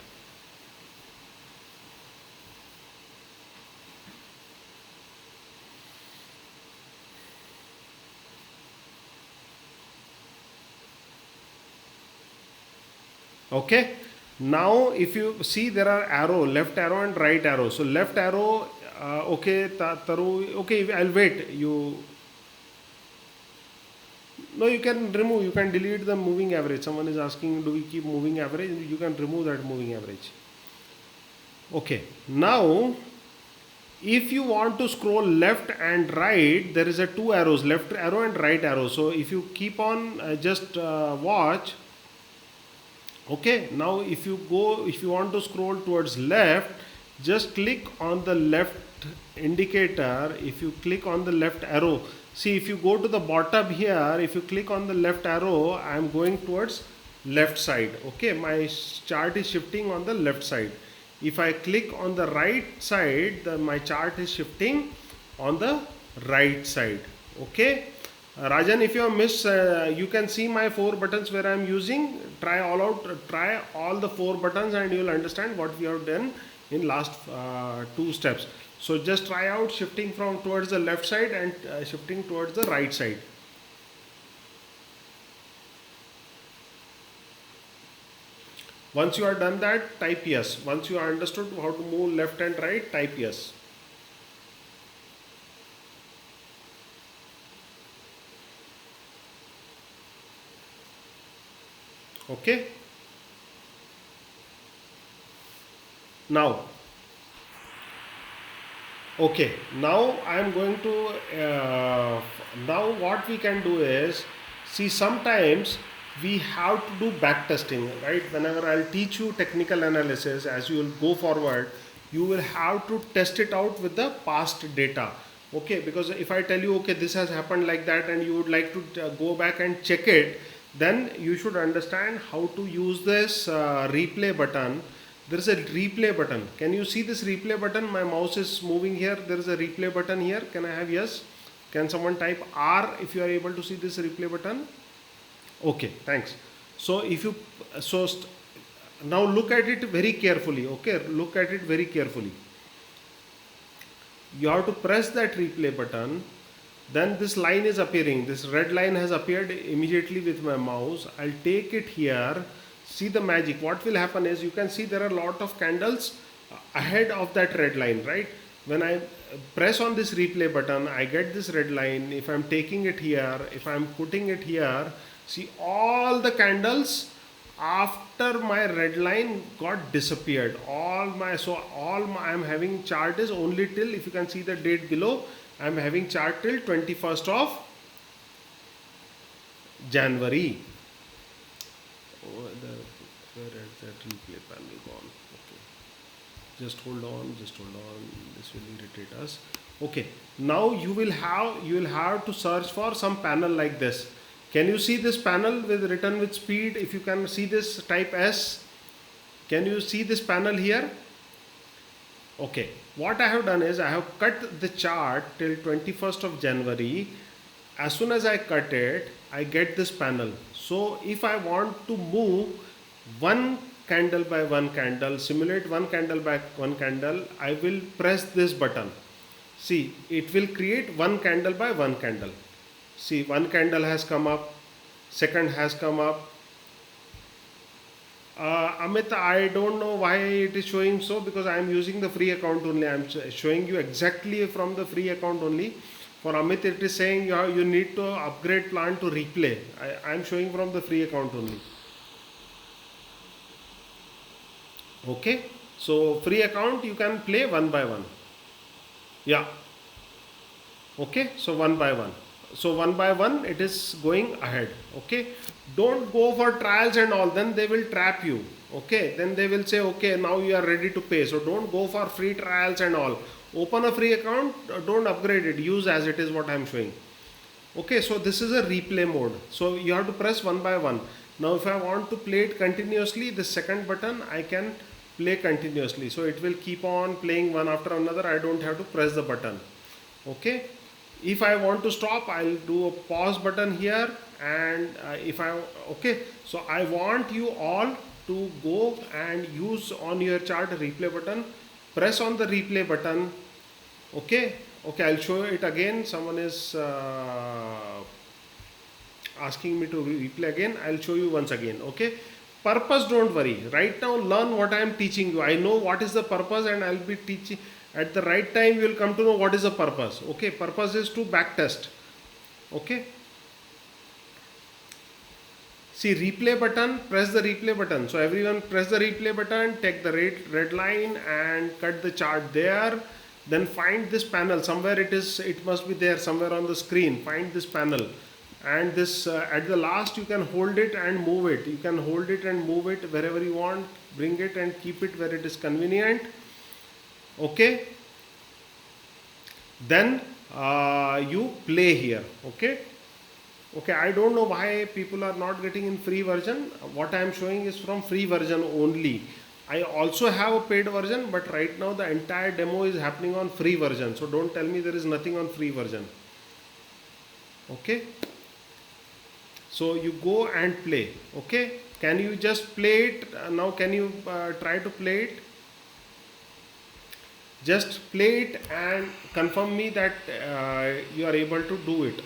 Okay, now if you see there are arrow, left arrow and right arrow. So left arrow, okay, Taru, okay, I'll wait. No, you can remove, you can delete the moving average. Someone is asking, do we keep moving average? You can remove that moving average. Okay, now if you want to scroll left and right, there is a two arrows, left arrow and right arrow. So if you keep on just watch. Okay, now if you want to scroll towards left, just click on the left indicator. If you click on the left arrow, see, if you go to the bottom here, if you click on the left arrow, I am going towards left side. Okay, my chart is shifting on the left side. If I click on the right side, my chart is shifting on the right side. Okay, Rajan, if you have missed, you can see my four buttons where I am using. Try all out, try all the four buttons and you will understand what we have done in last two steps. So just try out shifting from towards the left side and shifting towards the right side. Once you are done that, type yes. Once you understood how to move left and right, type yes. Okay. Now, okay. Now I am going to. Now what we can do is, see, sometimes we have to do back testing, right? Whenever I'll teach you technical analysis, as you will go forward, you will have to test it out with the past data. Okay, because if I tell you, okay, this has happened like that, and you would like to go back and check it, then you should understand how to use this replay button. There is a replay button. Can you see this replay button? My mouse is moving here. There is a replay button here. Can I have yes? Can someone type R if you are able to see this replay button? Okay, thanks. So if you now look at it very carefully. Okay, look at it very carefully. You have to press that replay button. Then this line is appearing. This red line has appeared immediately with my mouse. I'll take it here. See the magic. What will happen is, you can see there are a lot of candles ahead of that red line, right? When I press on this replay button, I get this red line. If I'm taking it here, if I'm putting it here, see all the candles after my red line got disappeared. I'm having chart is only till, if you can see the date below, I'm having chart till 21st of January. Where is that replay panel gone? Okay. Just hold on. This will irritate us. Okay. Now you will have to search for some panel like this. Can you see this panel with written with speed? If you can see this, type S. Can you see this panel here? Okay. What I have done is, I have cut the chart till 21st of January. As soon as I cut it, I get this panel. So if I want to move one candle by one candle, simulate one candle by one candle, I will press this button. See, it will create one candle by one candle. See, one candle has come up, second has come up. Amit, I don't know why it is showing so, because I am using the free account only. I am showing you exactly from the free account only. For Amit, it is saying you need to upgrade plan to replay. I am showing from the free account only. Okay, so free account you can play one by one. Yeah. Okay, so one by one. So one by one it is going ahead. Okay, don't go for trials and all, then they will trap you. Okay, then they will say, okay, now you are ready to pay. So don't go for free trials and all. Open a free account, don't upgrade it, use as it is what I am showing. Okay, so this is a replay mode. So you have to press one by one. Now if I want to play it continuously, the second button I can play continuously. So it will keep on playing one after another. I don't have to press the button. Okay. If I want to stop, I'll do a pause button here, and okay, so I want you all to go and use on your chart a replay button. Press on the replay button. Okay, I'll show it again. Someone is asking me to replay again. I'll show you once again. Okay, purpose, don't worry. Right now, learn what I am teaching you. I know what is the purpose, and I'll be teaching. At the right time, you will come to know what is the purpose. Okay, purpose is to back test. Okay. See, replay button, press the replay button. So everyone press the replay button, take the red line and cut the chart there. Then find this panel. Somewhere it must be there somewhere on the screen. Find this panel. And this at the last you can hold it and move it. You can hold it and move it wherever you want. Bring it and keep it where it is convenient. Okay, then you play here. Okay, I don't know why people are not getting in free version. What I am showing is from free version only. I also have a paid version, but right now the entire demo is happening on free version. So don't tell me there is nothing on free version. Okay, so you go and play. Okay, can you just play it now? Can you try to play it? Just play it and confirm me that you are able to do it.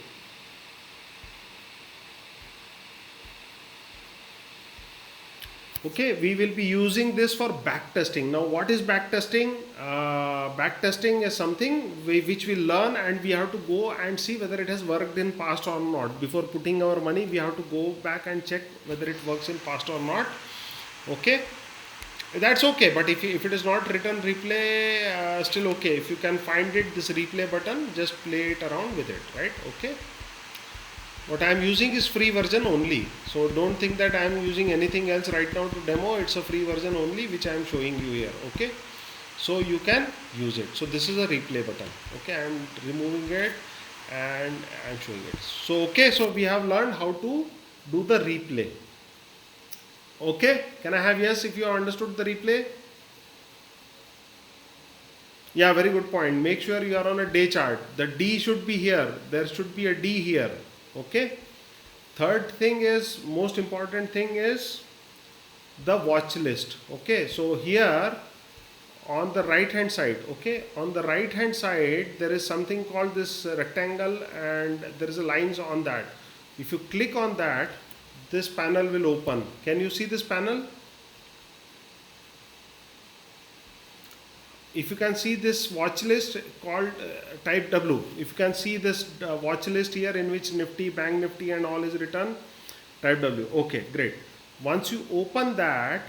Okay, we will be using this for back testing. Now, what is back testing? Back testing is something which we learn, and we have to go and see whether it has worked in past or not. Before putting our money, we have to go back and check whether it works in past or not. Okay. That's okay, but if it is not written replay, still okay. If you can find it, this replay button, just play it around with it, right? Okay. What I am using is free version only. So don't think that I am using anything else right now to demo. It's a free version only which I am showing you here. Okay. So you can use it. So this is a replay button. Okay. I am removing it and I am showing it. So okay. So we have learned how to do the replay. Okay. Can I have yes if you have understood the replay? Yeah, very good point. Make sure you are on a day chart. The D should be here. There should be a D here. Okay. Third thing is, most important thing is the watch list. Okay. So here on the right hand side, okay, on the right hand side there is something called this rectangle and there is a lines on that. If you click on that, this panel will open. Can you see this panel? If you can see this watch list called type W, if you can see this watch list here in which Nifty, Bank Nifty and all is written, type W. Okay, great. Once you open that,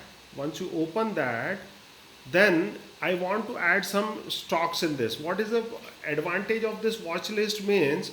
then I want to add some stocks in this. What is the advantage of this watch list means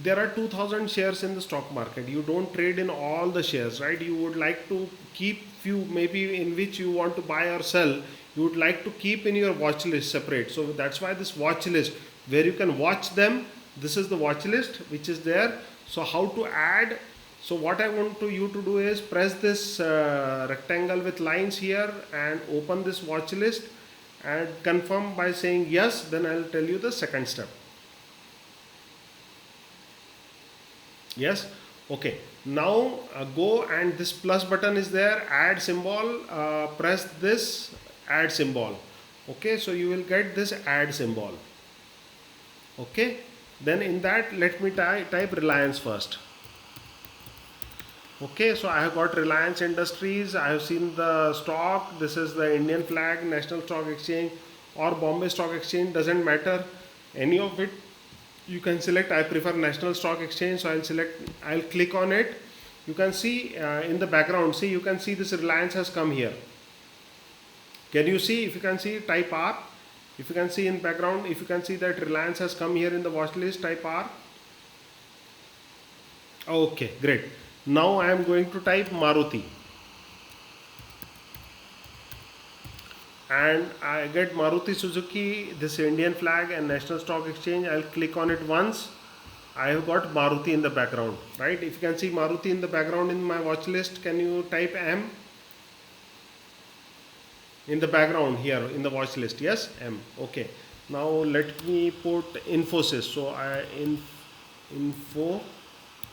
there are 2000 shares in the stock market. You don't trade in all the shares, right? You would like to keep few maybe in which you want to buy or sell. You would like to keep in your watch list separate. So that's why this watch list where you can watch them. This is the watch list which is there. So how to add? So what I want you to do is press this rectangle with lines here and open this watch list and confirm by saying yes. Then I'll tell you the second step. Yes. Okay. Now go and this plus button is there. Add symbol. Press this add symbol. Okay. So you will get this add symbol. Okay. Then in that let me type Reliance first. Okay. So I have got Reliance Industries. I have seen the stock. This is the Indian flag, National Stock Exchange or Bombay Stock Exchange. Doesn't matter. Any of it. You can select. I prefer National Stock Exchange, so I'll click on it. You can see in the background, see you can see this Reliance has come here. Can you see? If you can see, type R. If you can see in background, if you can see that Reliance has come here in the watch list, type R. Okay, great. Now I am going to type Maruti. And I get Maruti Suzuki, this Indian flag and National Stock Exchange. I'll click on it once. I have got Maruti in the background, right? If you can see Maruti in the background in my watch list, can you type M? In the background here in the watch list, yes, M. Okay. Now let me put Infosys. So Info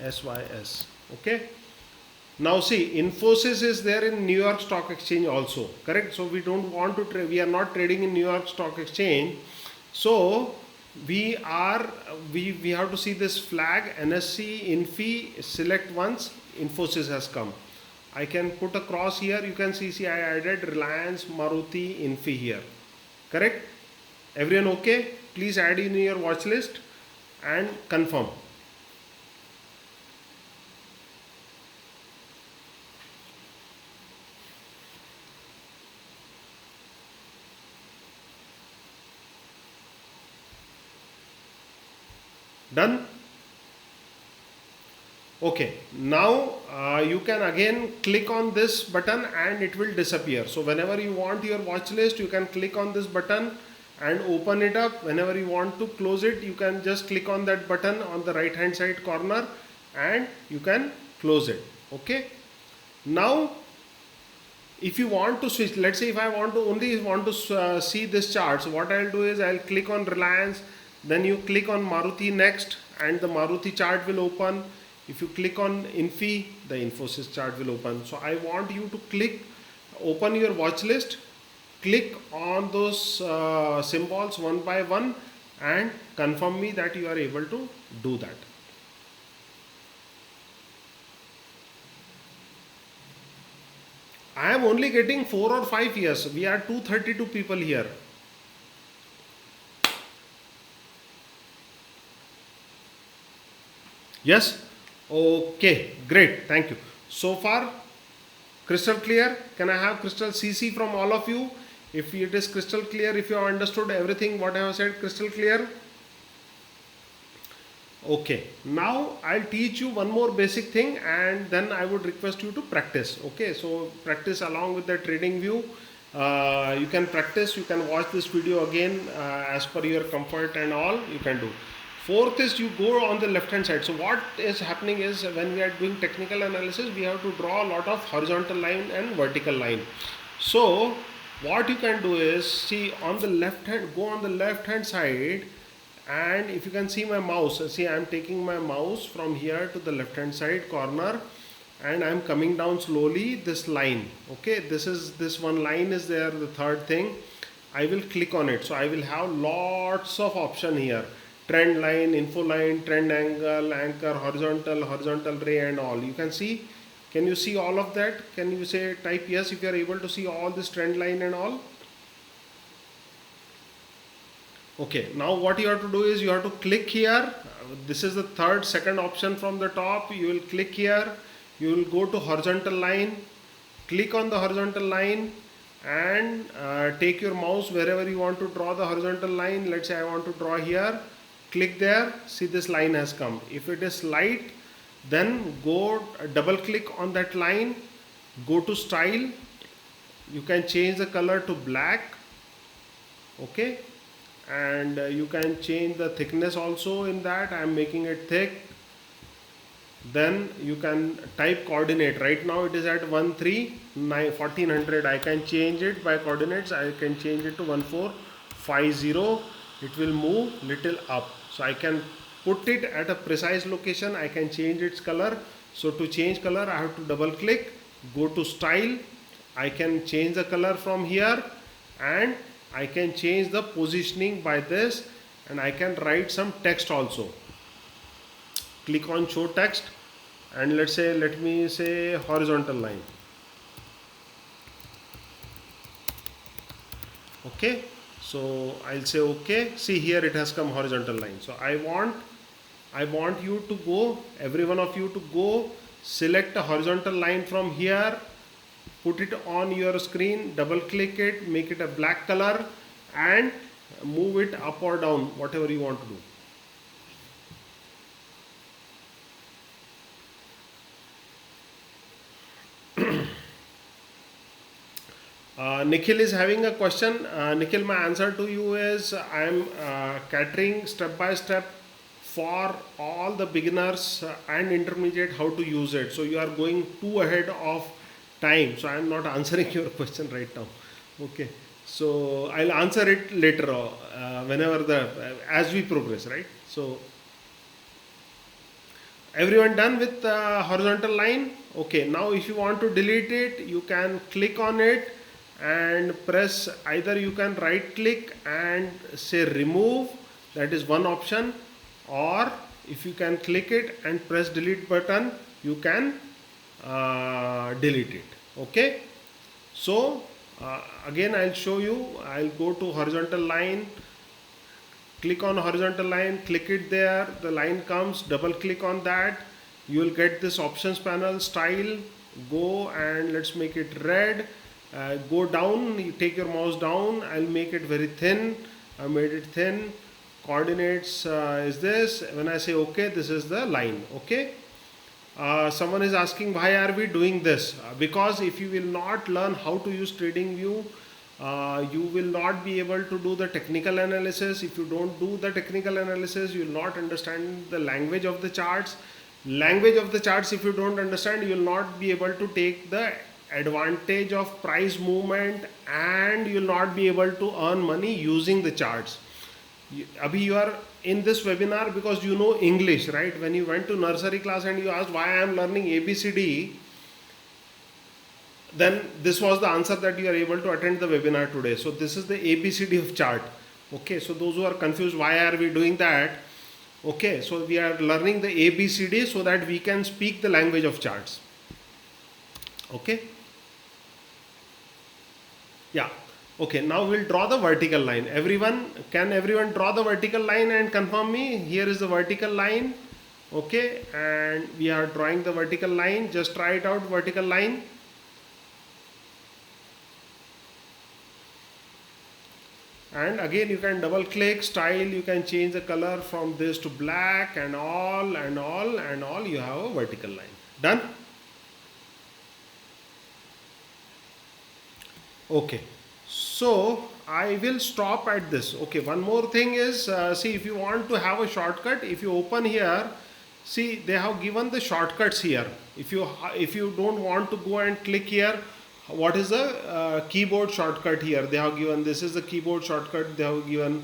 SYS. Okay. Now see, Infosys is there in New York Stock Exchange also, correct? So we don't want to trade, we are not trading in New York Stock Exchange. So we have to see this flag, NSE, Infi, select once, Infosys has come. I can put a cross here, you can see I added Reliance, Maruti, Infi here, correct? Everyone okay? Please add in your watch list and confirm. Done? Okay, now you can again click on this button and it will disappear. So whenever you want your watch list, you can click on this button and open it up. Whenever you want to close it, you can just click on that button on the right hand side corner and you can close it. Okay. Now if you want to switch, let's say if I want to see this chart, so what I'll do is I'll click on Reliance, then you click on Maruti next and the Maruti chart will open. If you click on Infi, the Infosys chart will open. So I want you to open your watch list, click on those symbols one by one and confirm me that you are able to do that. I am only getting 4 or 5 years. We are 232 people here. Yes? Okay, great. Thank you. So far, crystal clear? Can I have crystal CC from all of you? If it is crystal clear, if you have understood everything what I have said, crystal clear? Okay, now I'll teach you one more basic thing and then I would request you to practice. Okay, so practice along with the trading view. You can practice, you can watch this video again as per your comfort and all you can do. Fourth is you go on the left hand side. So what is happening is when we are doing technical analysis, we have to draw a lot of horizontal line and vertical line. So what you can do is see on the left hand, go on the left hand side, and if you can see my mouse, see I am taking my mouse from here to the left hand side corner and I am coming down slowly this line. Okay, this one line is there, the third thing. I will click on it, so I will have lots of option here: trend line, info line, trend angle, anchor, horizontal ray and all. You can see, can you see all of that? Can you say type yes if you are able to see all this trend line and all? Okay, now what you have to do is you have to click here. This is the second option from the top. You will click here, you will go to horizontal line, click on the horizontal line and take your mouse wherever you want to draw the horizontal line. Let's say I want to draw here, click there, see this line has come. If it is light, then go double click on that line, go to style, you can change the color to black. Okay, and you can change the thickness also in that. I am making it thick. Then you can type coordinate. Right now it is at 1400. I can change it by coordinates. I can change it to 1450. It will move little up, so I can put it at a precise location. I can change its color. So to change color I have to double click, go to style, I can change the color from here and I can change the positioning by this, and I can write some text also. Click on show text and let me say horizontal line. Okay, so I'll say okay. See here it has come horizontal line. So I want you to go, every one of you to go select a horizontal line from here, put it on your screen, double click it, make it a black color and move it up or down, whatever you want to do. Nikhil is having a question. Nikhil, my answer to you is I am catering step by step for all the beginners and intermediate how to use it. So you are going too ahead of time. So I am not answering your question right now. Okay. So I'll answer it later whenever as we progress, right? So everyone done with the horizontal line? Okay, now if you want to delete it, you can click on it and press, either you can right click and say remove, that is one option, or if you can click it and press delete button, you can delete it. Okay, so again I'll show you. I'll go to horizontal line, click on horizontal line, click it there, the line comes, double click on that, you will get this options panel, style, go and let's make it red. Go down, you take your mouse down, I'll make it very thin. I made it thin. Coordinates is this. When I say okay, this is the line. Okay, someone is asking why are we doing this? Because if you will not learn how to use trading view, you will not be able to do the technical analysis. If you don't do the technical analysis, you will not understand the language of the charts. Language of the charts, if you don't understand, you will not be able to take the advantage of price movement, and you will not be able to earn money using the charts. Abhi, you are in this webinar because you know English, right? When you went to nursery class and you asked why I am learning ABCD, then this was the answer that you are able to attend the webinar today. So this is the ABCD of chart. Okay, so those who are confused why are we doing that, okay, so we are learning the ABCD so that we can speak the language of charts. Okay, yeah, okay, now we'll draw the vertical line. Can everyone draw the vertical line and confirm me? Here is the vertical line. Okay, and we are drawing the vertical line. Just try it out, vertical line. and again you can double click style, you can change the color from this to black and all and all and all. You have a vertical line. Done. Okay, so I will stop at this. Okay, one more thing is, see, if you want to have a shortcut, if you open here, see they have given the shortcuts here. If you don't want to go and click here, what is the keyboard shortcut here? They have given, this is the keyboard shortcut they have given,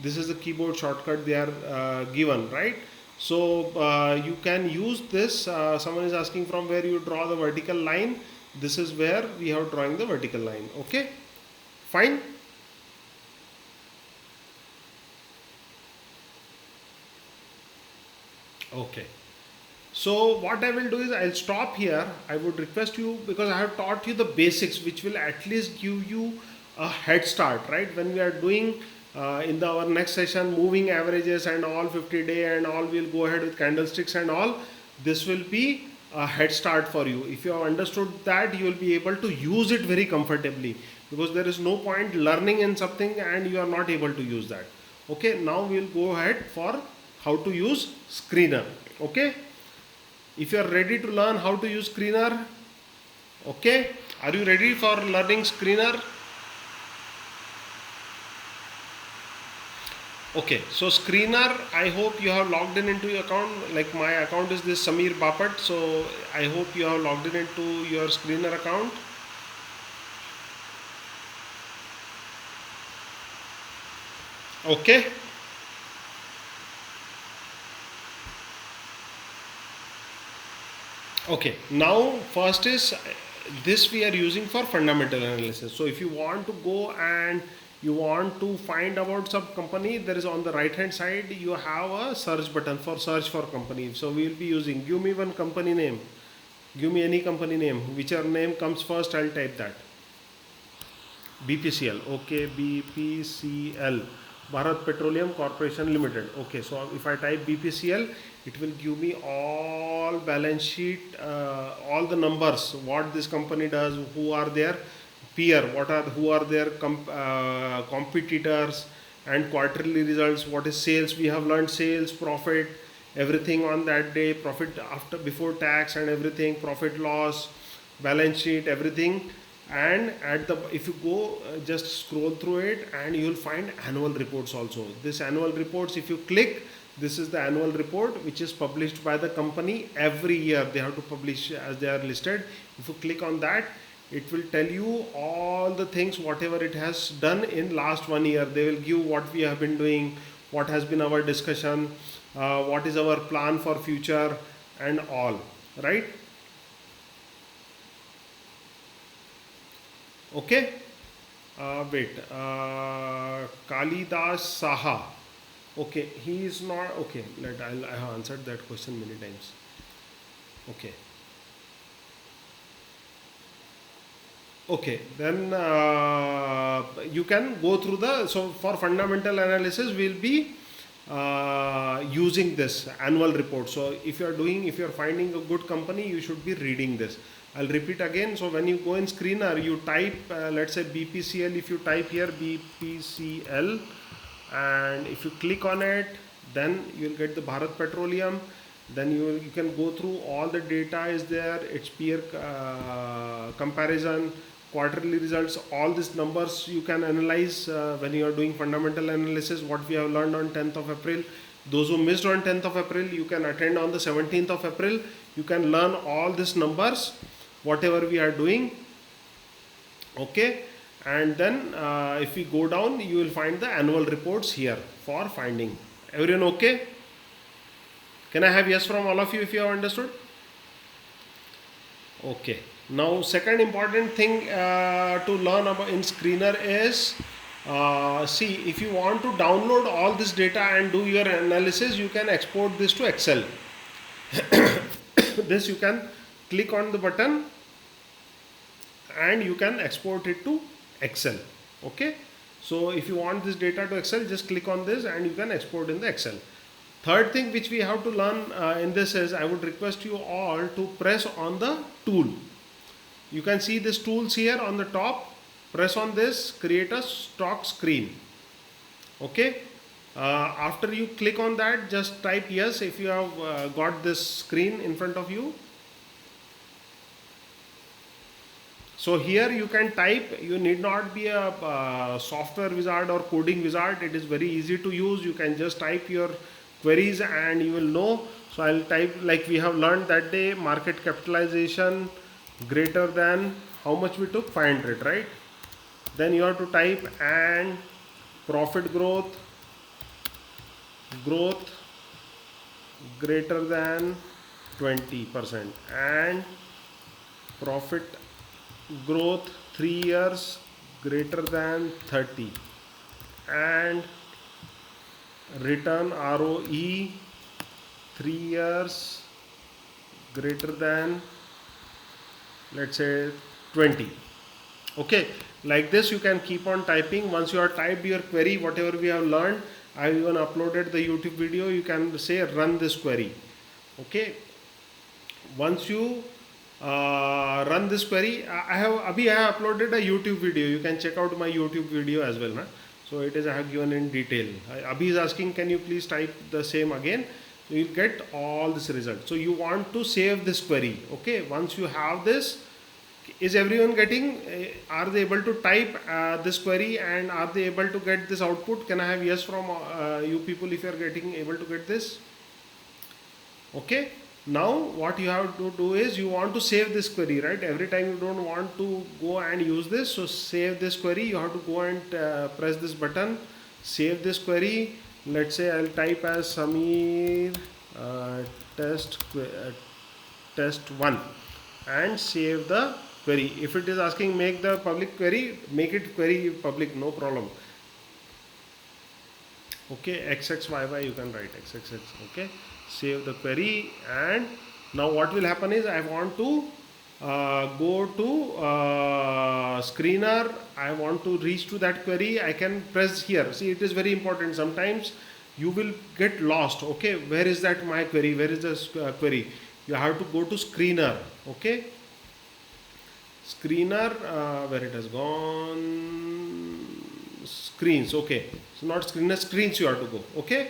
this is the keyboard shortcut they are given, right? So you can use this. Someone is asking from where you draw the vertical line. This is where we have drawing the vertical line. Okay, fine. Okay, so what I will do is I'll stop here. I would request you, because I have taught you the basics which will at least give you a head start, right? When we are doing our next session moving averages and all 50-day and all, we'll go ahead with candlesticks and all. This will be a head start for you. If you have understood that, you will be able to use it very comfortably, because there is no point learning in something and you are not able to use that. Okay, now we'll go ahead for how to use screener. Okay, if you are ready to learn how to use screener, okay, are you ready for learning screener? Okay, so screener, I hope you have logged in into your account. Like my account is this Samir Bapat, so I hope you have logged in into your screener account. Okay, okay, now first is this we are using for fundamental analysis. So if you want to go and you want to find about some company, there is on the right hand side you have a search button for search for company. So we will be using, give me one company name, give me any company name, whichever name comes first I'll type that. BPCL. Okay, BPCL, Bharat Petroleum Corporation Limited. Okay, so if I type BPCL, it will give me all balance sheet, all the numbers, what this company does, who are their peer, who are their competitors, and quarterly results. What is sales? We have learned sales, profit, everything on that day, profit after before tax and everything, profit loss, balance sheet, everything. And at the, if you go just scroll through it, and you will find annual reports also. This annual reports, if you click, this is the annual report which is published by the company every year. They have to publish as they are listed. If you click on that, it will tell you all the things whatever it has done in last 1 year. They will give what we have been doing, what has been our discussion, what is our plan for future and all, right? Okay, Kalidas Saha. Okay, he is not okay. I have answered that question many times. Okay. Okay, then you can go through the, so for fundamental analysis we'll be using this annual report. So if you are finding a good company, you should be reading this. I'll repeat again. So when you go in screener, you type let's say BPCL. If you type here BPCL, and if you click on it, then you will get the Bharat Petroleum. Then you can go through all the data is there, its peer comparison, quarterly results, all these numbers you can analyze when you are doing fundamental analysis, what we have learned on 10th of April. Those who missed on 10th of April, you can attend on the 17th of April. You can learn all these numbers, whatever we are doing. Okay, and then if we go down, you will find the annual reports here for finding. Everyone okay? Can I have yes from all of you if you have understood? Okay. Now second important thing to learn about in screener is, see, if you want to download all this data and do your analysis, you can export this to Excel. This you can click on the button and you can export it to Excel. Okay. So if you want this data to Excel, just click on this and you can export in the Excel. Third thing which we have to learn in this is, I would request you all to press on the tool. You can see this tools here on the top. Press on this, create a stock screen. Okay. After you click on that, just type yes if you have got this screen in front of you. So here you can type, you need not be a software wizard or coding wizard. It is very easy to use. You can just type your queries and you will know. So I'll type, like we have learned that day, market capitalization greater than how much we took, 500, right? Then you have to type and profit growth greater than 20% and profit growth 3 years greater than 30 and return ROE 3 years greater than, let's say, 20. Okay, like this you can keep on typing. Once you have typed your query, whatever we have learned, I have even uploaded the YouTube video. You can say run this query. Okay, once you run this query, I have uploaded a YouTube video. You can check out my YouTube video as well, na? So it is, I have given in detail. Abhi is asking, can you please type the same again? You will get all this result. So you want to save this query. Okay, once you have this, is everyone getting, are they able to type this query and are they able to get this output? Can I have yes from you people if you are getting able to get this? Okay, now what you have to do is you want to save this query, right? Every time you don't want to go and use this, so save this query. You have to go and press this button, save this query. Let's say I'll type as Samir test 1 and save the query. If it is asking make the public query, make it query public, no problem. Okay, XXYY you can write XXX. Okay, save the query, and now what will happen is I want to go to screener. I want to reach to that query. I can press here. See, it is very important. Sometimes you will get lost. Okay, where is that my query? Where is this query? You have to go to screener. Okay, screener, where it has gone, screens. Okay, so not screener, screens you have to go. Okay,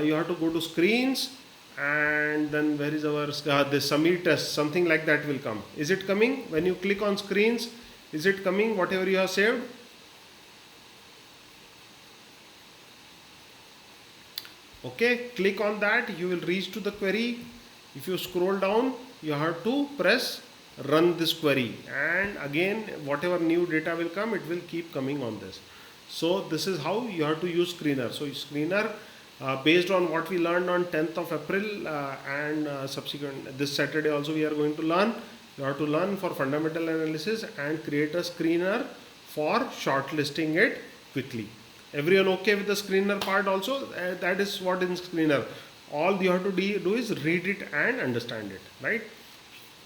you have to go to screens, and then where is our this Samir test, something like that will come. Is it coming? When you click on screens, is it coming whatever you have saved? Okay, click on that, you will reach to the query. If you scroll down, you have to press run this query, and again whatever new data will come, it will keep coming on this. So this is how you have to use screener. So screener, based on what we learned on 10th of April and subsequent this Saturday also we are going to learn. You have to learn for fundamental analysis and create a screener for shortlisting it quickly. Everyone okay with the screener part also? That is what in screener. All you have to do is read it and understand it, right?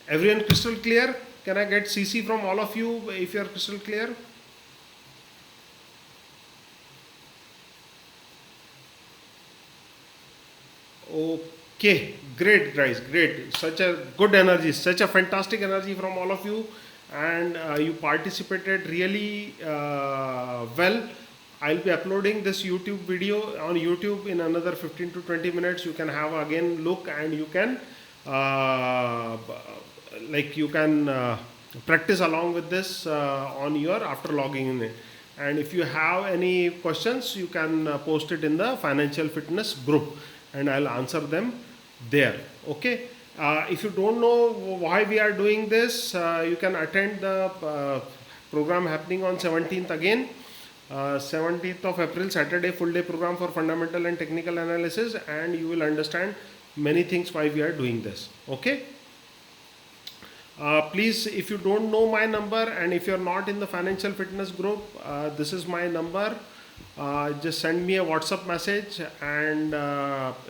Everyone crystal clear? Can I get CC from all of you if you are crystal clear? Okay, great guys, great. Such a good energy, such a fantastic energy from all of you, and you participated really well. I'll be uploading this YouTube video on YouTube in another 15 to 20 minutes. You can have again look, and you can practice along with this on your after logging in it. And if you have any questions, you can post it in the financial fitness group, and I'll answer them there. Okay. If you don't know why we are doing this, you can attend the program happening on 17th again. 17th of April, Saturday, full day program for fundamental and technical analysis, and you will understand many things why we are doing this. Okay. Please, if you don't know my number and if you are not in the financial fitness group, this is my number. Just send me a WhatsApp message, and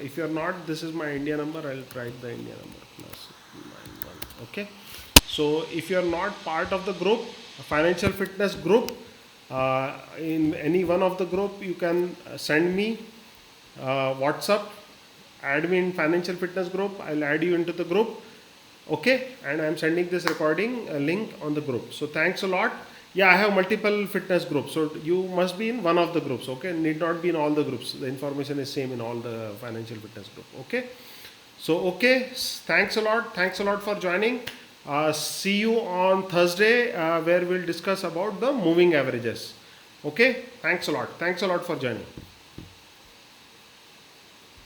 if you are not, this is my India number. I'll write the India number +91. Okay. So if you are not part of the group, financial fitness group, in any one of the group, you can send me WhatsApp, add me in financial fitness group. I'll add you into the group. Okay, and I'm sending this recording link on the group. So thanks a lot. Yeah, I have multiple fitness groups, so you must be in one of the groups. Okay, need not be in all the groups. The information is same in all the financial fitness group. Okay, so okay, thanks a lot. Thanks a lot for joining. See you on Thursday, where we'll discuss about the moving averages. Okay, thanks a lot. Thanks a lot for joining.